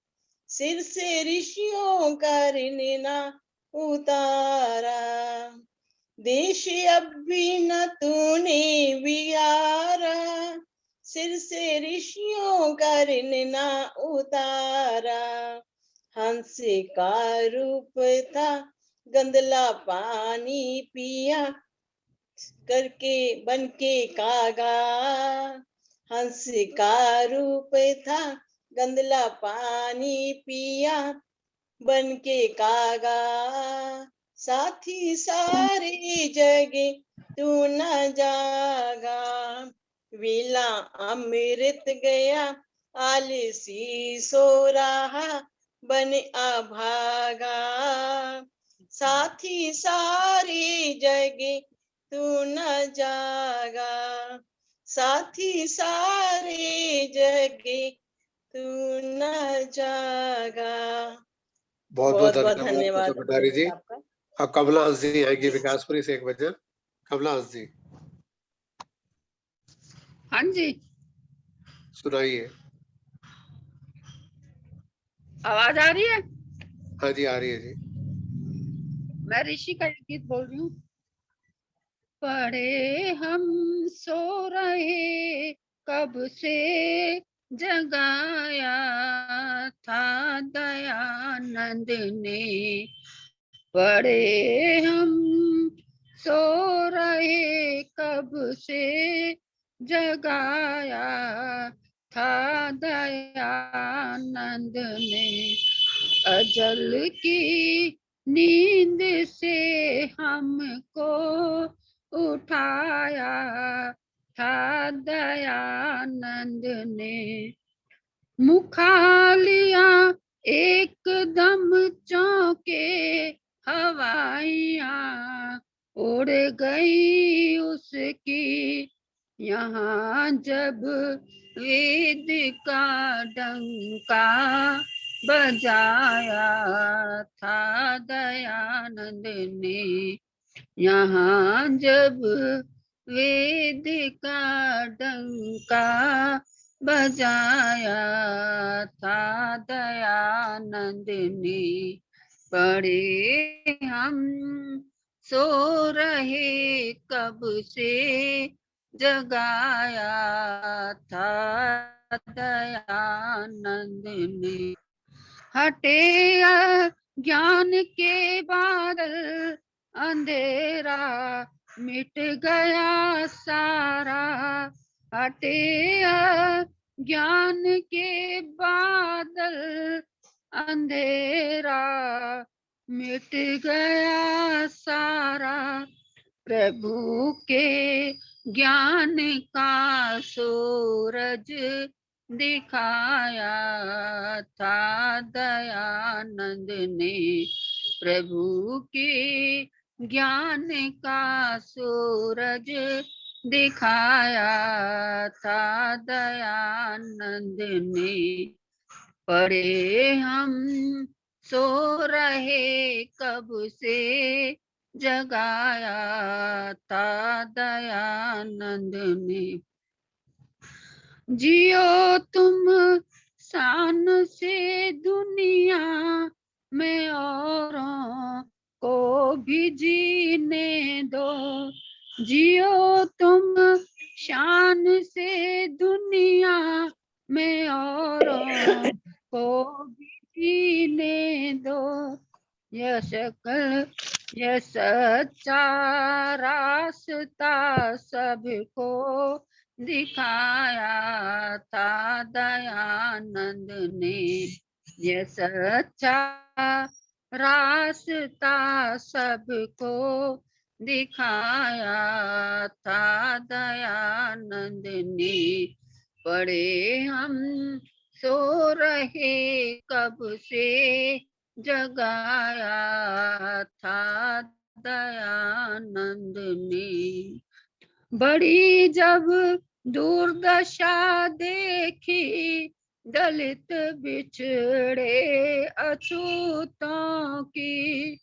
सिर से ऋषियों का ऋण न उतारा। देश अब भी न तूने विहारा, सिर से ऋषियों का ऋण न उतारा। हंस का रूप था गंदला पानी पिया, करके बन के कागा। हंस का रूप था गंदला पानी पिया, बन के कागा। साथी सारे जगे तू न जागा। विला अमृत गया आलसी सो रहा, बन अभागा। साथी सारे जगे तू न जागा। साथी सारे जगे तू न जागा। बहुत बहुत बहुत धन्यवाद धन्यवाद भंडारी जी। आपका। अब कमला हंस जी आएंगी विकासपुरी से एक वचन। कमला हंस जी हाँ जी, सुनाइए। आवाज आ रही है? हाँ जी आ रही है जी। मैं ऋषि का एक गीत बोल रही हूँ। पड़े हम सो रहे कब से जगाया था दयानंद ने। पड़े हम सो रहे कब से जगाया था दयानंद ने। अजल की नींद से हमको उठाया था दयानंद ने। मुखालिया एकदम चौंके हवाइयाँ उड़ गई उसकी। यहाँ जब वेद का डंका बजाया था दयानंद ने। यहाँ जब वेद का डंका बजाया था दयानंद ने। पड़े हम सो रहे कब से जगाया था दयानंद ने। हटे ज्ञान के बादल अंधेरा मिट गया सारा। हटे ज्ञान के बादल अंधेरा मिट गया सारा। प्रभु के ज्ञान का सूरज दिखाया था दयानंद ने। प्रभु के ज्ञान का सूरज दिखाया था दयानंद ने। पड़े हम सो रहे कब से जगाया था दयानंद ने। जियो तुम शान से दुनिया में औरों को भी जीने दो। जियो तुम शान से दुनिया में औरों को भी जीने दो। यह शक्ल यह सच्चा रास्ता सबको दिखाया था दयानंद ने। यह सच्चा रास्ता सबको दिखाया था दयानंद ने। पड़े हम सो रहे कब से जगाया था दयानंद ने। बड़ी जब दुर्दशा देखी दलित बिछड़े अछूतों की,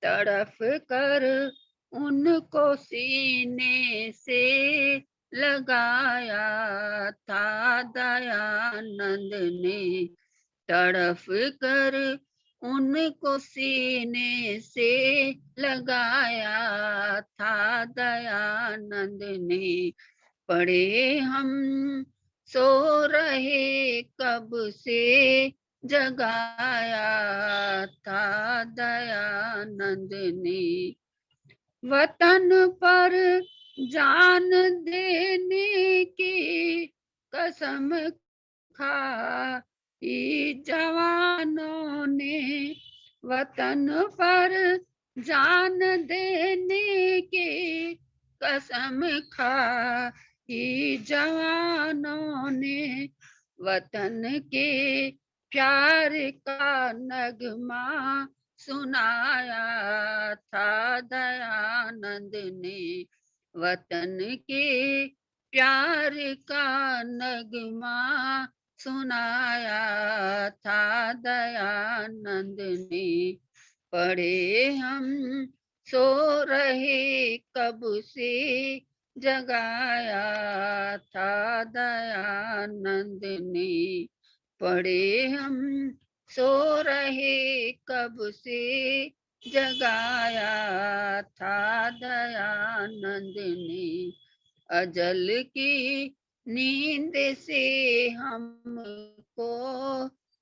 तड़फ कर उनको सीने से लगाया था दयानंद ने। तड़फ कर उनको सीने से लगाया था दयानंद ने। पड़े हम सो रहे कब से जगाया था दयानंद ने। वतन पर जान देने की कसम खाई जवानों ने। वतन पर जान देने की कसम खाई जवानों ने। वतन के प्यार का नगमा सुनाया था दयानंद ने। वतन के प्यार का नगमा सुनाया था दयानंद ने। पड़े हम सो रहे कब से जगाया था दयानंद ने। पड़े हम सो रहे कब से जगाया था दयानंद ने। अजल की नींद से हमको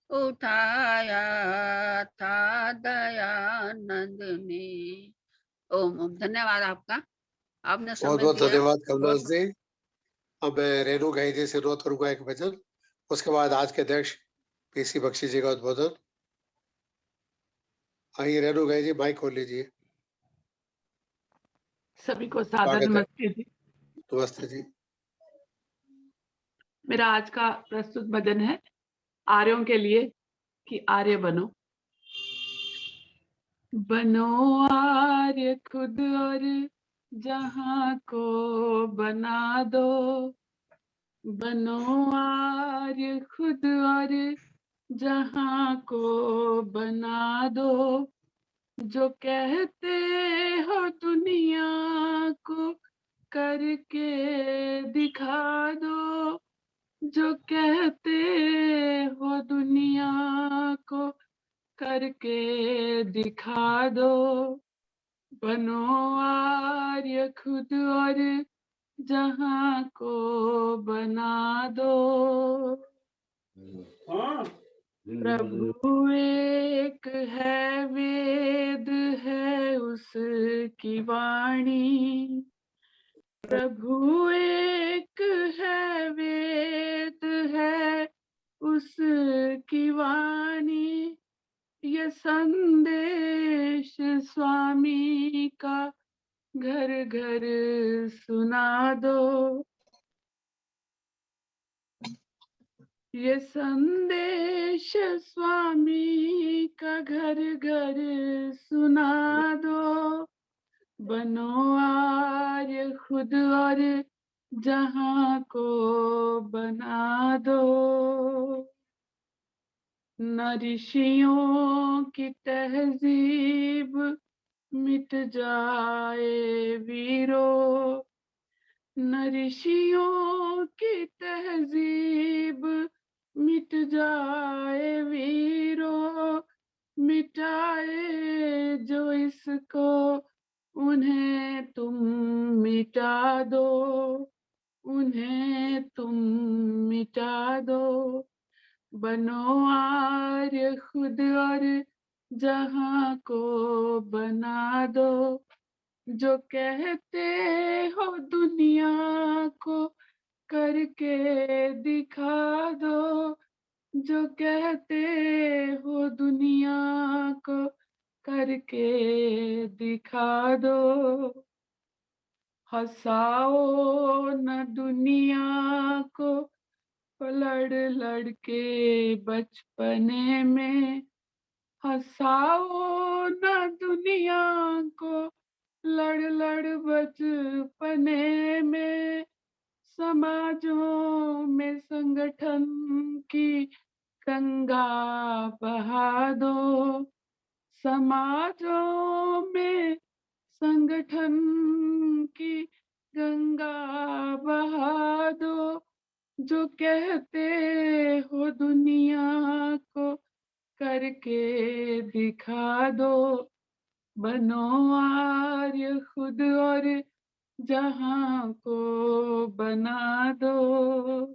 उठाया था दयानंद ने। ओम। धन्यवाद आपका, आपने बहुत समय बहुत दिया। धन्यवाद कमलेश जी। अब मैं रेणु गाई जी से अनुरोध करूंगा एक भजन, उसके बाद आज के अध्यक्ष पीसी बख्शी जी का उद्बोधन। आइए रेणु गाई जी, माइक खोल लीजिए। सभी को सादर स्वागत है। नमस्ते जी। नमस्ते जी। मेरा आज का प्रस्तुत भजन है आर्यों के लिए कि आर्य बनो। बनो आर्य खुद और जहां को बना दो। बनो आर्य खुद और जहां को बना दो। जो कहते हो दुनिया को करके दिखा दो। जो कहते हो दुनिया को करके दिखा दो। बनो आर्य खुद और जहां को बना दो। प्रभु एक है, वेद है उसकी वाणी। प्रभु एक है, वेद है उसकी वाणी। ये संदेश स्वामी का घर घर सुना दो। ये संदेश स्वामी का घर घर सुना दो, बनो आर्य खुद और जहां को बना दो। न ऋषियों की तहजीब मिट जाए वीरों, न ऋषियों की तहजीब मिट जाए वीरों, मिटाए जो इसको उन्हें तुम मिटा दो, उन्हें तुम मिटा दो। बनो आर्य खुद और जहां को बना दो, जो कहते हो दुनिया को करके दिखा दो, जो कहते हो दुनिया को करके दिखा दो। हंसाओ न दुनिया को लड़ लड़ के बचपने में, हंसाओ न दुनिया को लड़ लड़ बचपने में। समाजों में संगठन की गंगा बहा दो, समाजों में संगठन की गंगा बहा दो, जो कहते हो दुनिया को करके दिखा दो। बनो आर्य खुद और जहां को बना दो।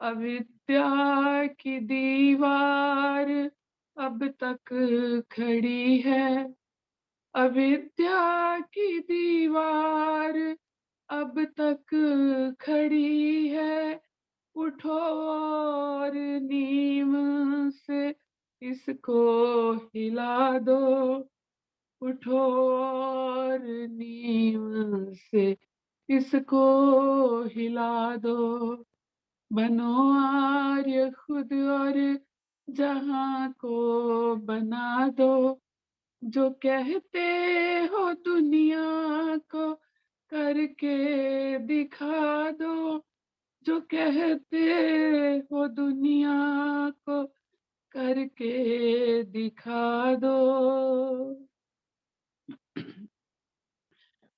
अविद्या की दीवार अब तक खड़ी है, अविद्या की दीवार अब तक खड़ी है। उठो और नींव से इसको हिला दो, उठो और नींव से इसको हिला दो। बनो आर्य खुद और जहां को बना दो, जो कहते हो दुनिया को करके दिखा दो, जो कहते हो दुनिया को करके दिखा दो।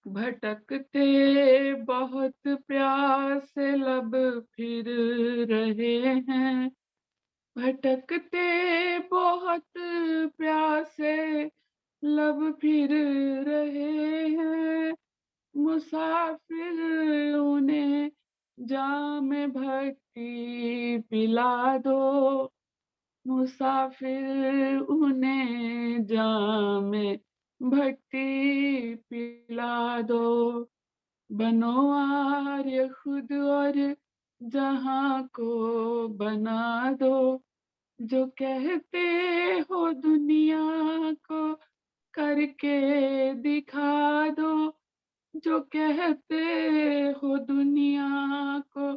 भटकते बहुत प्यास लब फिर रहे हैं, भटकते बहुत प्यासे लब फिर रहे हैं। मुसाफिर उन्हें जाम भक्ति पिला दो, मुसाफिर उन्हें जाम भक्ति पिला दो। बनो आर्य खुद और जहां को बना दो, जो कहते हो दुनिया को करके दिखा दो, जो कहते हो दुनिया को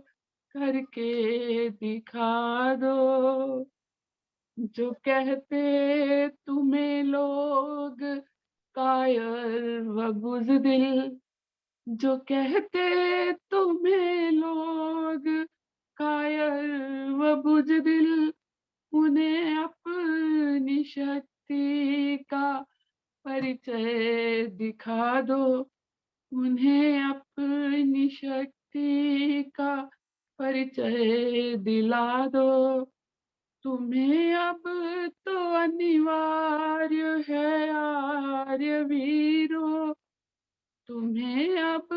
करके दिखा दो। जो कहते तुम्हें लोग कायर व बुज़दिल, जो कहते तुम्हें लोग कायर व बुज़दिल, उन्हें अपनी शक्ति का परिचय दिखा दो, उन्हें अपनी शक्ति का परिचय दिला दो। तुम्हें अब तो अनिवार्य है आर्य वीरों, तुम्हें अब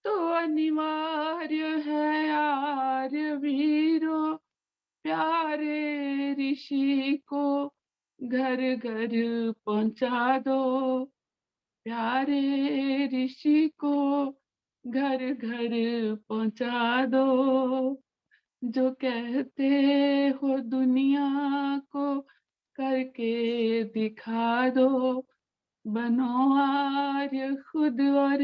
तो अनिवार्य है आर्य वीरों। प्यारे ऋषि को घर घर पहुंचा दो, प्यारे ऋषि को घर घर पहुंचा दो। जो कहते हो दुनिया को करके दिखा दो, बनो आर्य खुद और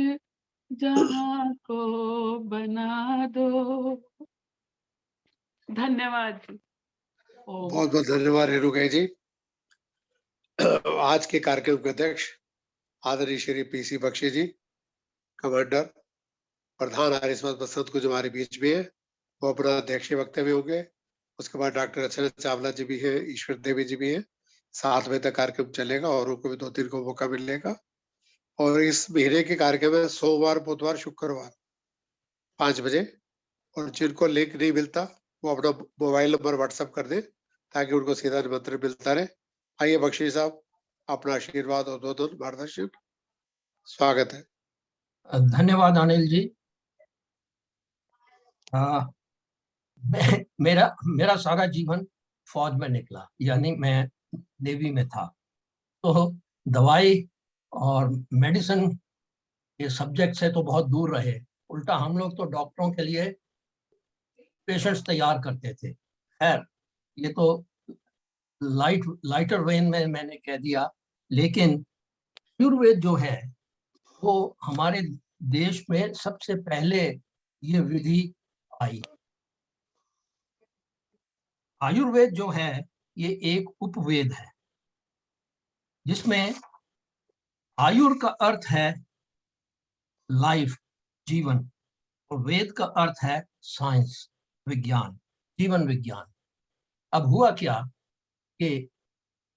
जहां को बना दो। धन्यवाद जी। बहुत बहुत धन्यवाद रेणुका जी। आज के कार्यक्रम के अध्यक्ष आदरणीय श्री पीसी बख्शी जी, कमांडर प्रधान आर्य समाज बसंत कुछ हमारे बीच में है, वो अपना अध्यक्षीय वक्तव्य होंगे। उसके बाद डॉक्टर रचना चावला जी भी है, ईश्वर देवी जी भी है। 7 बजे तक कार्यक्रम चलेगा और उनको भी 2-3 को मौका मिलेगा। और इस महीने के कार्यक्रम में सोमवार, बुधवार, शुक्रवार 5 बजे, और जिनको लिंक नहीं मिलता वो अपना मोबाइल नंबर व्हाट्सएप कर दे ताकि उनको सीधा निमंत्रण मिलता रहे। आइए बख्शी साहब, अपना आशीर्वाद और उद्बोधन मार्गदर्शन, स्वागत है। धन्यवाद अनिल जी। मेरा सारा जीवन फौज में निकला, यानी मैं नेवी में था। तो दवाई और मेडिसिन के सब्जेक्ट से तो बहुत दूर रहे। उल्टा हम लोग तो डॉक्टरों के लिए पेशेंट्स तैयार करते थे। खैर, ये तो लाइटर वेन में मैंने कह दिया, लेकिन आयुर्वेद जो है वो हमारे देश में सबसे पहले ये विधि आई। आयुर्वेद जो है ये एक उपवेद है जिसमें आयुर का अर्थ है लाइफ, जीवन, और वेद का अर्थ है साइंस, विज्ञान, जीवन विज्ञान। अब हुआ क्या कि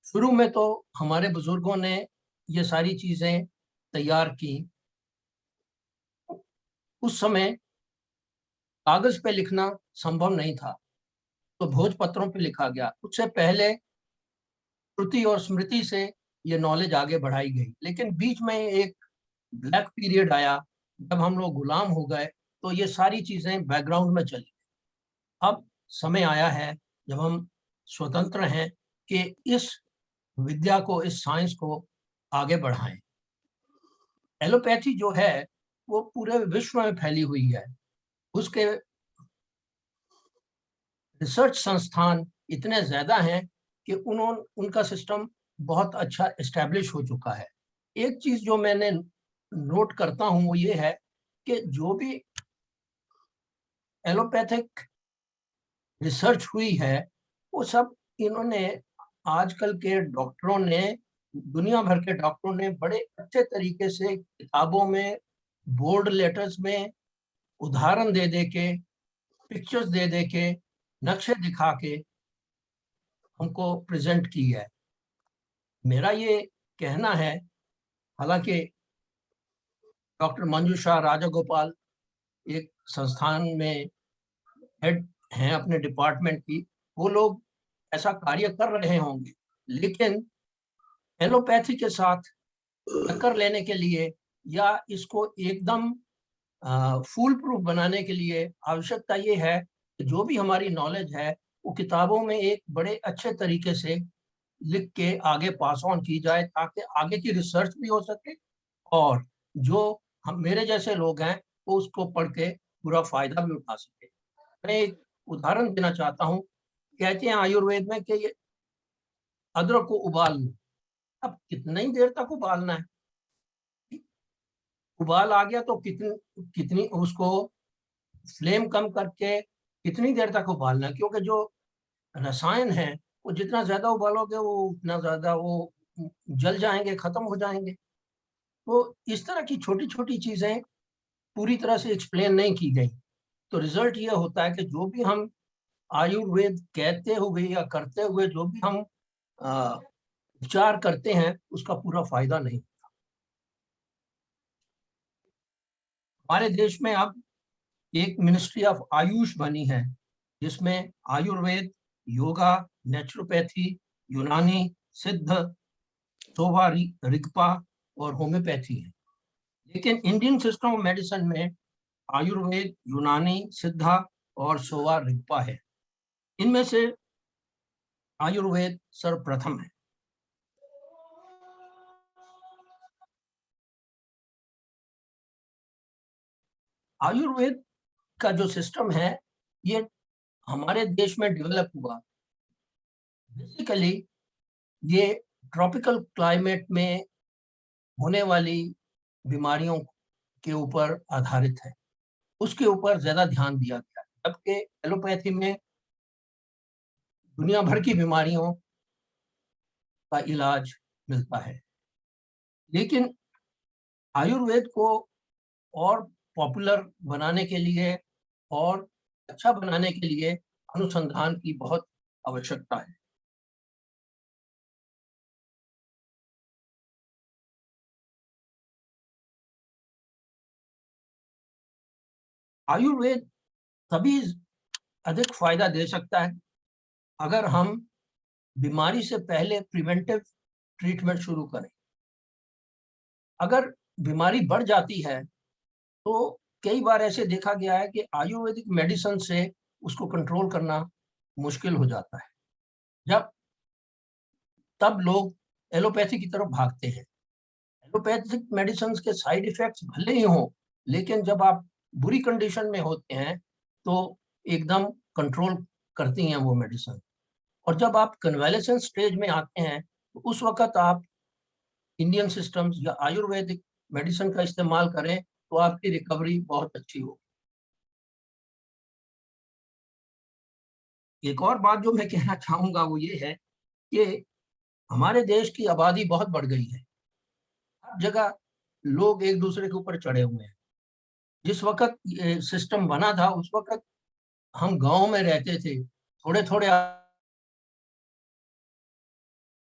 शुरू में तो हमारे बुजुर्गों ने ये सारी चीजें तैयार की। उस समय कागज पे लिखना संभव नहीं था, तो भोजपत्रों पे लिखा गया। उससे पहले श्रुति और स्मृति से ये नॉलेज आगे बढ़ाई गई। लेकिन बीच में एक ब्लैक पीरियड आया, जब हम लोग गुलाम हो गए, तो ये सारी चीजें बैकग्राउंड में चली। अब समय आया है जब हम स्वतंत्र हैं कि इस विद्या को, इस साइंस को आगे बढ़ाएं। एलोपैथी जो है वो पूरे विश्व में फैली हुई है। उसके रिसर्च संस्थान इतने ज्यादा हैं कि उनका सिस्टम बहुत अच्छा एस्टेब्लिश हो चुका है। एक चीज जो मैंने नोट करता हूं वो ये है कि जो भी एलोपैथिक रिसर्च हुई है वो सब इन्होंने, आजकल के डॉक्टरों ने, दुनिया भर के डॉक्टरों ने बड़े अच्छे तरीके से किताबों में, बोर्ड लेटर्स में उदाहरण दे दे के, पिक्चर्स दे दे के, नक्शे दिखा के हमको प्रेजेंट की है। मेरा ये कहना है, हालांकि डॉक्टर मंजूषा राजागोपाल एक संस्थान में हेड हैं अपने डिपार्टमेंट की, वो लोग ऐसा कार्य कर रहे होंगे, लेकिन एलोपैथी के साथ टक्कर लेने के लिए या इसको एकदम फूल प्रूफ बनाने के लिए आवश्यकता ये है कि जो भी हमारी नॉलेज है वो किताबों में एक बड़े अच्छे तरीके से लिख के आगे पास ऑन की जाए, ताकि आगे की रिसर्च भी हो सके और जो हम मेरे जैसे लोग हैं वो उसको पढ़ के पूरा फायदा भी उठा सके। मैं एक उदाहरण देना चाहता हूँ। कहते हैं आयुर्वेद में कि ये अदरक को उबाल लो। अब कितनी देर तक उबालना है? उबाल आ गया तो कितनी उसको फ्लेम कम करके कितनी देर तक उबालना है, क्योंकि जो रसायन है वो जितना ज्यादा उबालोगे वो उतना ज्यादा वो जल जाएंगे, खत्म हो जाएंगे। तो इस तरह की छोटी छोटी चीजें पूरी तरह से एक्सप्लेन नहीं की गई। तो रिजल्ट ये होता है कि जो भी हम आयुर्वेद कहते हुए या करते हुए जो भी हम उपचार करते हैं उसका पूरा फायदा नहीं होता। हमारे देश में अब एक मिनिस्ट्री ऑफ आयुष बनी है जिसमें आयुर्वेद, योगा, नेचुरोपैथी, यूनानी, सिद्ध, सोवा रिगपा और होम्योपैथी है। लेकिन इंडियन सिस्टम ऑफ मेडिसिन में आयुर्वेद, यूनानी, सिद्धा और सोवा रिगपा है। इनमें से आयुर्वेद सर्वप्रथम है। आयुर्वेद का जो सिस्टम है ये हमारे देश में डेवलप हुआ। बेसिकली ये ट्रॉपिकल क्लाइमेट में होने वाली बीमारियों के ऊपर आधारित है, उसके ऊपर ज्यादा ध्यान दिया गया। जबकि एलोपैथी में दुनिया भर की बीमारियों का इलाज मिलता है। लेकिन आयुर्वेद को और पॉपुलर बनाने के लिए और अच्छा बनाने के लिए अनुसंधान की बहुत आवश्यकता है। आयुर्वेद तभी अधिक फायदा दे सकता है अगर हम बीमारी से पहले प्रिवेंटिव ट्रीटमेंट शुरू करें। अगर बीमारी बढ़ जाती है तो कई बार ऐसे देखा गया है कि आयुर्वेदिक मेडिसिन से उसको कंट्रोल करना मुश्किल हो जाता है। तब लोग एलोपैथी की तरफ भागते हैं। एलोपैथिक मेडिसिन के साइड इफेक्ट्स भले ही हों, लेकिन जब आप बुरी कंडीशन में होते हैं तो एकदम कंट्रोल करती हैं वो मेडिसिन। और जब आप कन्वालेसेंस स्टेज में आते हैं तो उस वक्त आप इंडियन सिस्टम्स या आयुर्वेदिक मेडिसिन का इस्तेमाल करें तो आपकी रिकवरी बहुत अच्छी हो। एक और बात जो मैं कहना चाहूंगा वो ये है कि हमारे देश की आबादी बहुत बढ़ गई है। हर जगह लोग एक दूसरे के ऊपर चढ़े हुए हैं। जिस वक्त ये सिस्टम बना था उस वक्त हम गांव में रहते थे, थोड़े थोड़े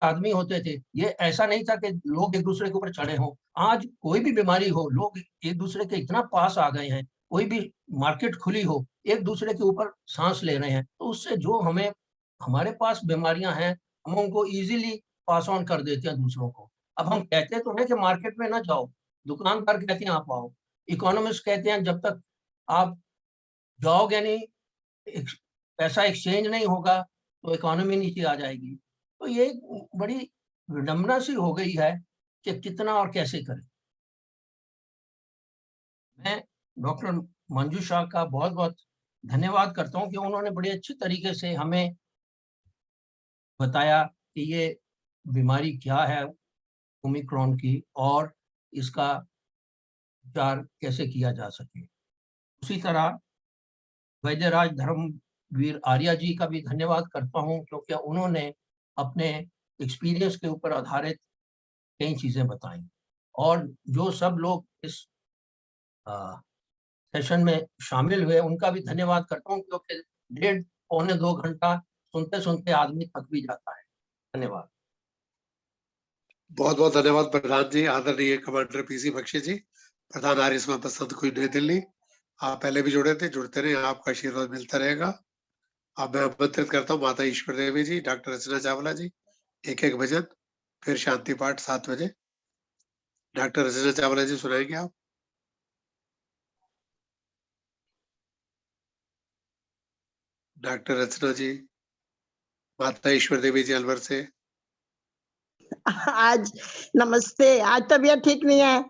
आदमी होते थे। ये ऐसा नहीं था कि लोग एक दूसरे के ऊपर चढ़े हों। आज कोई भी बीमारी हो, लोग एक दूसरे के इतना पास आ गए हैं। कोई भी मार्केट खुली हो, एक दूसरे के ऊपर सांस ले रहे हैं। तो उससे जो हमारे पास बीमारियां हैं, हम उनको इजीली पास ऑन कर देते हैं दूसरों को। अब हम कहते तो हैं कि मार्केट में ना जाओ, दुकानदार कहते हैं आप आओ, इकोनॉमिस्ट कहते हैं जब तक आप जाओगे नहीं, पैसा एक्सचेंज नहीं होगा तो इकोनॉमी नीचे आ जाएगी। तो ये बड़ी विडंबना सी हो गई है कि कितना और कैसे करें। मैं डॉक्टर मंजू शाह का बहुत बहुत धन्यवाद करता हूं कि उन्होंने बड़े अच्छे तरीके से हमें बताया कि ये बीमारी क्या है ओमिक्रॉन की और इसका उपचार कैसे किया जा सके। उसी तरह वैद्यराज धर्मवीर आर्या जी का भी धन्यवाद करता हूं क्योंकि उन्होंने अपने एक्सपीरियंस के ऊपर आधारित कई चीजें बताई। और जो सब लोग इस सेशन में शामिल हुए उनका भी धन्यवाद करता हूं क्योंकि 1.5 पौने 2 घंटा सुनते सुनते आदमी थक भी जाता है। धन्यवाद। बहुत बहुत धन्यवाद प्रधान जी। आदरणीय कमांडर पीसी बख्शी जी, प्रधान आर्य समाज संत कुछ नई दिल्ली। आप पहले भी जुड़े थे, जुड़ते रहे, आपका आशीर्वाद मिलता रहेगा। अब मैं आमंत्रित करता हूँ माता ईश्वर देवी जी, डॉक्टर रचना चावला जी, एक भजन, फिर शांति पाठ 7 बजे। डॉक्टर रचना चावला जी सुनाएंगे आप। डॉक्टर रचना जी, माता ईश्वर देवी जी अलवर से। आज नमस्ते, आज तबीयत ठीक नहीं है।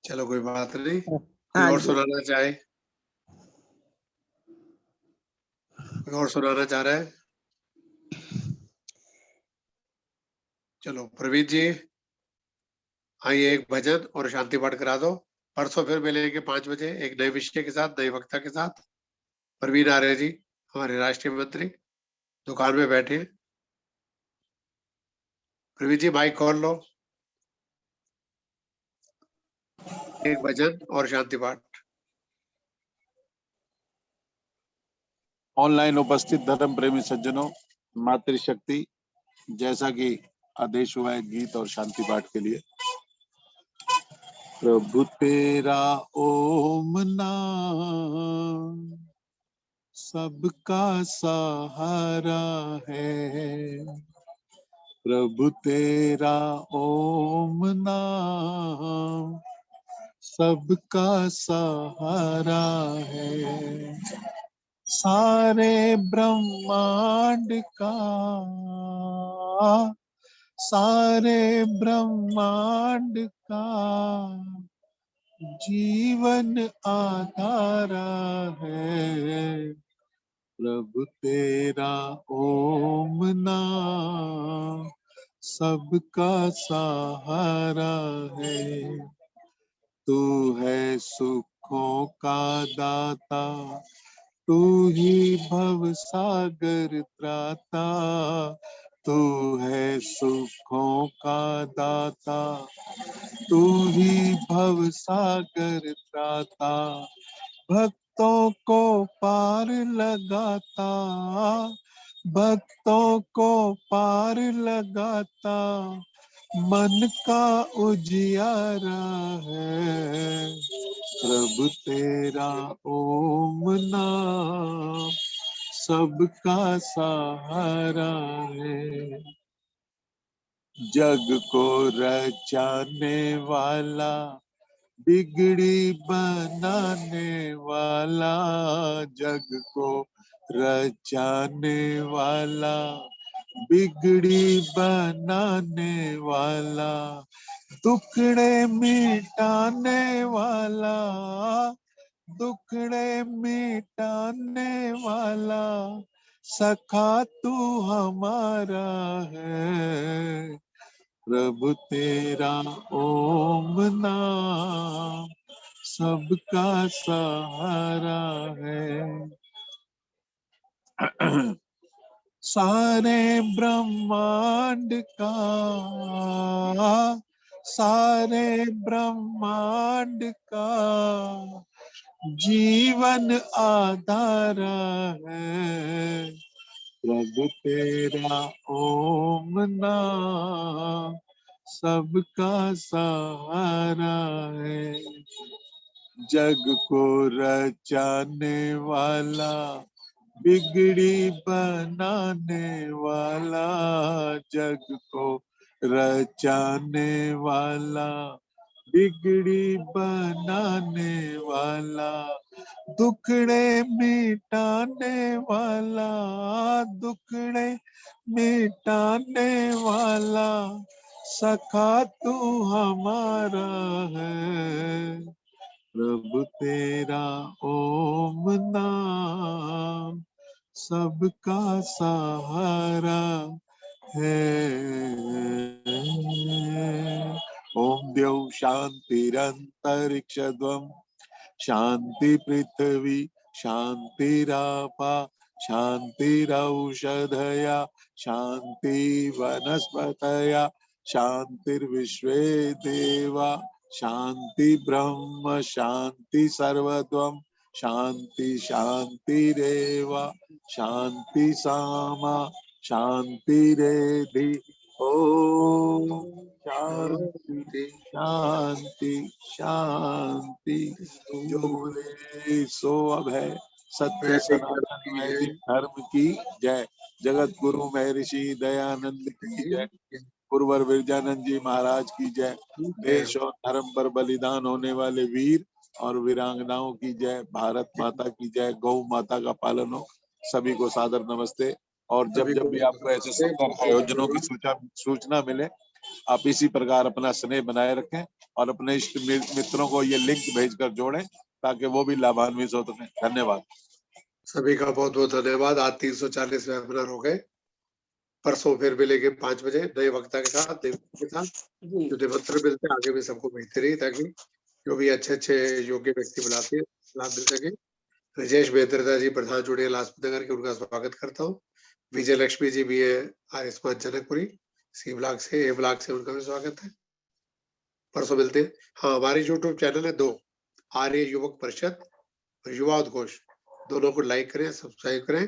चलो कोई बात नहीं, कोई और सुनाना चाहे? कोई और सुनाना चाह रहा है? चलो प्रवीण जी, आइए एक भजन और शांति पाठ करा दो। परसों फिर मिलेंगे 5 बजे एक नए विषय के साथ, नए वक्ता के साथ। प्रवीण आर्य जी हमारे राष्ट्रीय मंत्री दुकान में बैठे हैं। प्रवीण जी माइक खोल लो। एक भजन और शांति पाठ। ऑनलाइन उपस्थित धर्म प्रेमी सज्जनों, मातृशक्ति जैसा कि आदेश हुआ है गीत और शांति पाठ के लिए। प्रभु तेरा ओम नाम सबका सहारा है। प्रभु तेरा ओम नाम सबका सहारा है। सारे ब्रह्मांड का, सारे ब्रह्मांड का जीवन आधारा है। प्रभु तेरा ओम नाम सबका सहारा है। तू है सुखों का दाता, तू ही भव सागर त्राता, तू है सुखों का दाता, तू ही भव सागर त्राता, भक्तों को पार लगाता, भक्तों को पार लगाता, मन का उजियारा है, प्रभु तेरा ओम नाम सबका सहारा है। जग को रचाने वाला, बिगड़ी बनाने वाला, जग को रचाने वाला, बिगड़ी बनाने वाला, दुखड़े मिटाने वाला, दुखड़े मिटाने वाला, सखा तू हमारा है, प्रभु तेरा ओम नाम सबका सहारा है। सारे ब्रह्मांड का, सारे ब्रह्मांड का जीवन आधार है, प्रभु तेरा ओम नाम सबका सहारा है। जग को रचाने वाला, बिगड़ी बनाने वाला, जग को रचाने वाला, बिगड़ी बनाने वाला, दुखड़े मिटाने वाला, दुखड़े मिटाने वाला, सखा तू हमारा है, प्रभु तेरा ओम नाम सबका सहारा है। ओम द्यौ शांतिरंतरिक्षध्वं, शांति पृथ्वी शांतिरापा, शांतिरौषधया, शांति वनस्पतया, शांतिर्विश्वे देवा, शांति ब्रह्म शांति सर्वत्वं, शांति शांतिरेव, शांति सामा शांतिरेधि। ओम शांति शांति शांति। जो बोले सो अब है। सत्य सनातन वैदिक धर्म की जय। जगत गुरु महर्षि दयानंद की जय। गुरुवर विरजानंद जी महाराज की जय। देश और धर्म पर बलिदान होने वाले वीर और वीरांगनाओं की जय। भारत माता की जय। गौ माता का पालन हो। सभी को सादर नमस्ते। और जब जब भी आपको ऐसे सुंदर आयोजनों की सूचना मिले, आप इसी प्रकार अपना स्नेह बनाए रखें और अपने इष्ट मित्रों को ये लिंक भेजकर जोड़ें ताकि वो भी लाभान्वित हो सकें। धन्यवाद। सभी का बहुत बहुत धन्यवाद। आज 340 वेबिनार हो गए। परसों फिर मिलेंगे 5 बजे नए वक्ता के साथ, जो निमंत्रण मिलते हैं आगे भी सबको भेजते रहिए ताकि जो भी अच्छे योग्य व्यक्ति बुलाते हैं लाभ मिल सके। राजेश बेहतरदा जी प्रधान जुड़े लाजपत नगर के, उनका स्वागत करता हूँ। विजय लक्ष्मी जी भी है आयुष्मान जनकपुरी सी ब्लॉक से, ए ब्लॉक से, उनका भी स्वागत है। परसों मिलते हैं। हाँ, हमारी यूट्यूब चैनल है 2, आर्य युवक परिषद और युवा उद्घोष, दोनों को लाइक करें, सब्सक्राइब करें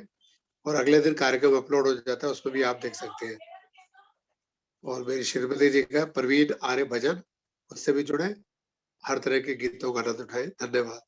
और अगले दिन कार्यक्रम अपलोड हो जाता है, उसमें भी आप देख सकते हैं। और मेरी श्रीमती जी का प्रवीण आर्य भजन, उससे भी जुड़े, हर तरह के गीतों का आनंद उठाएं। धन्यवाद।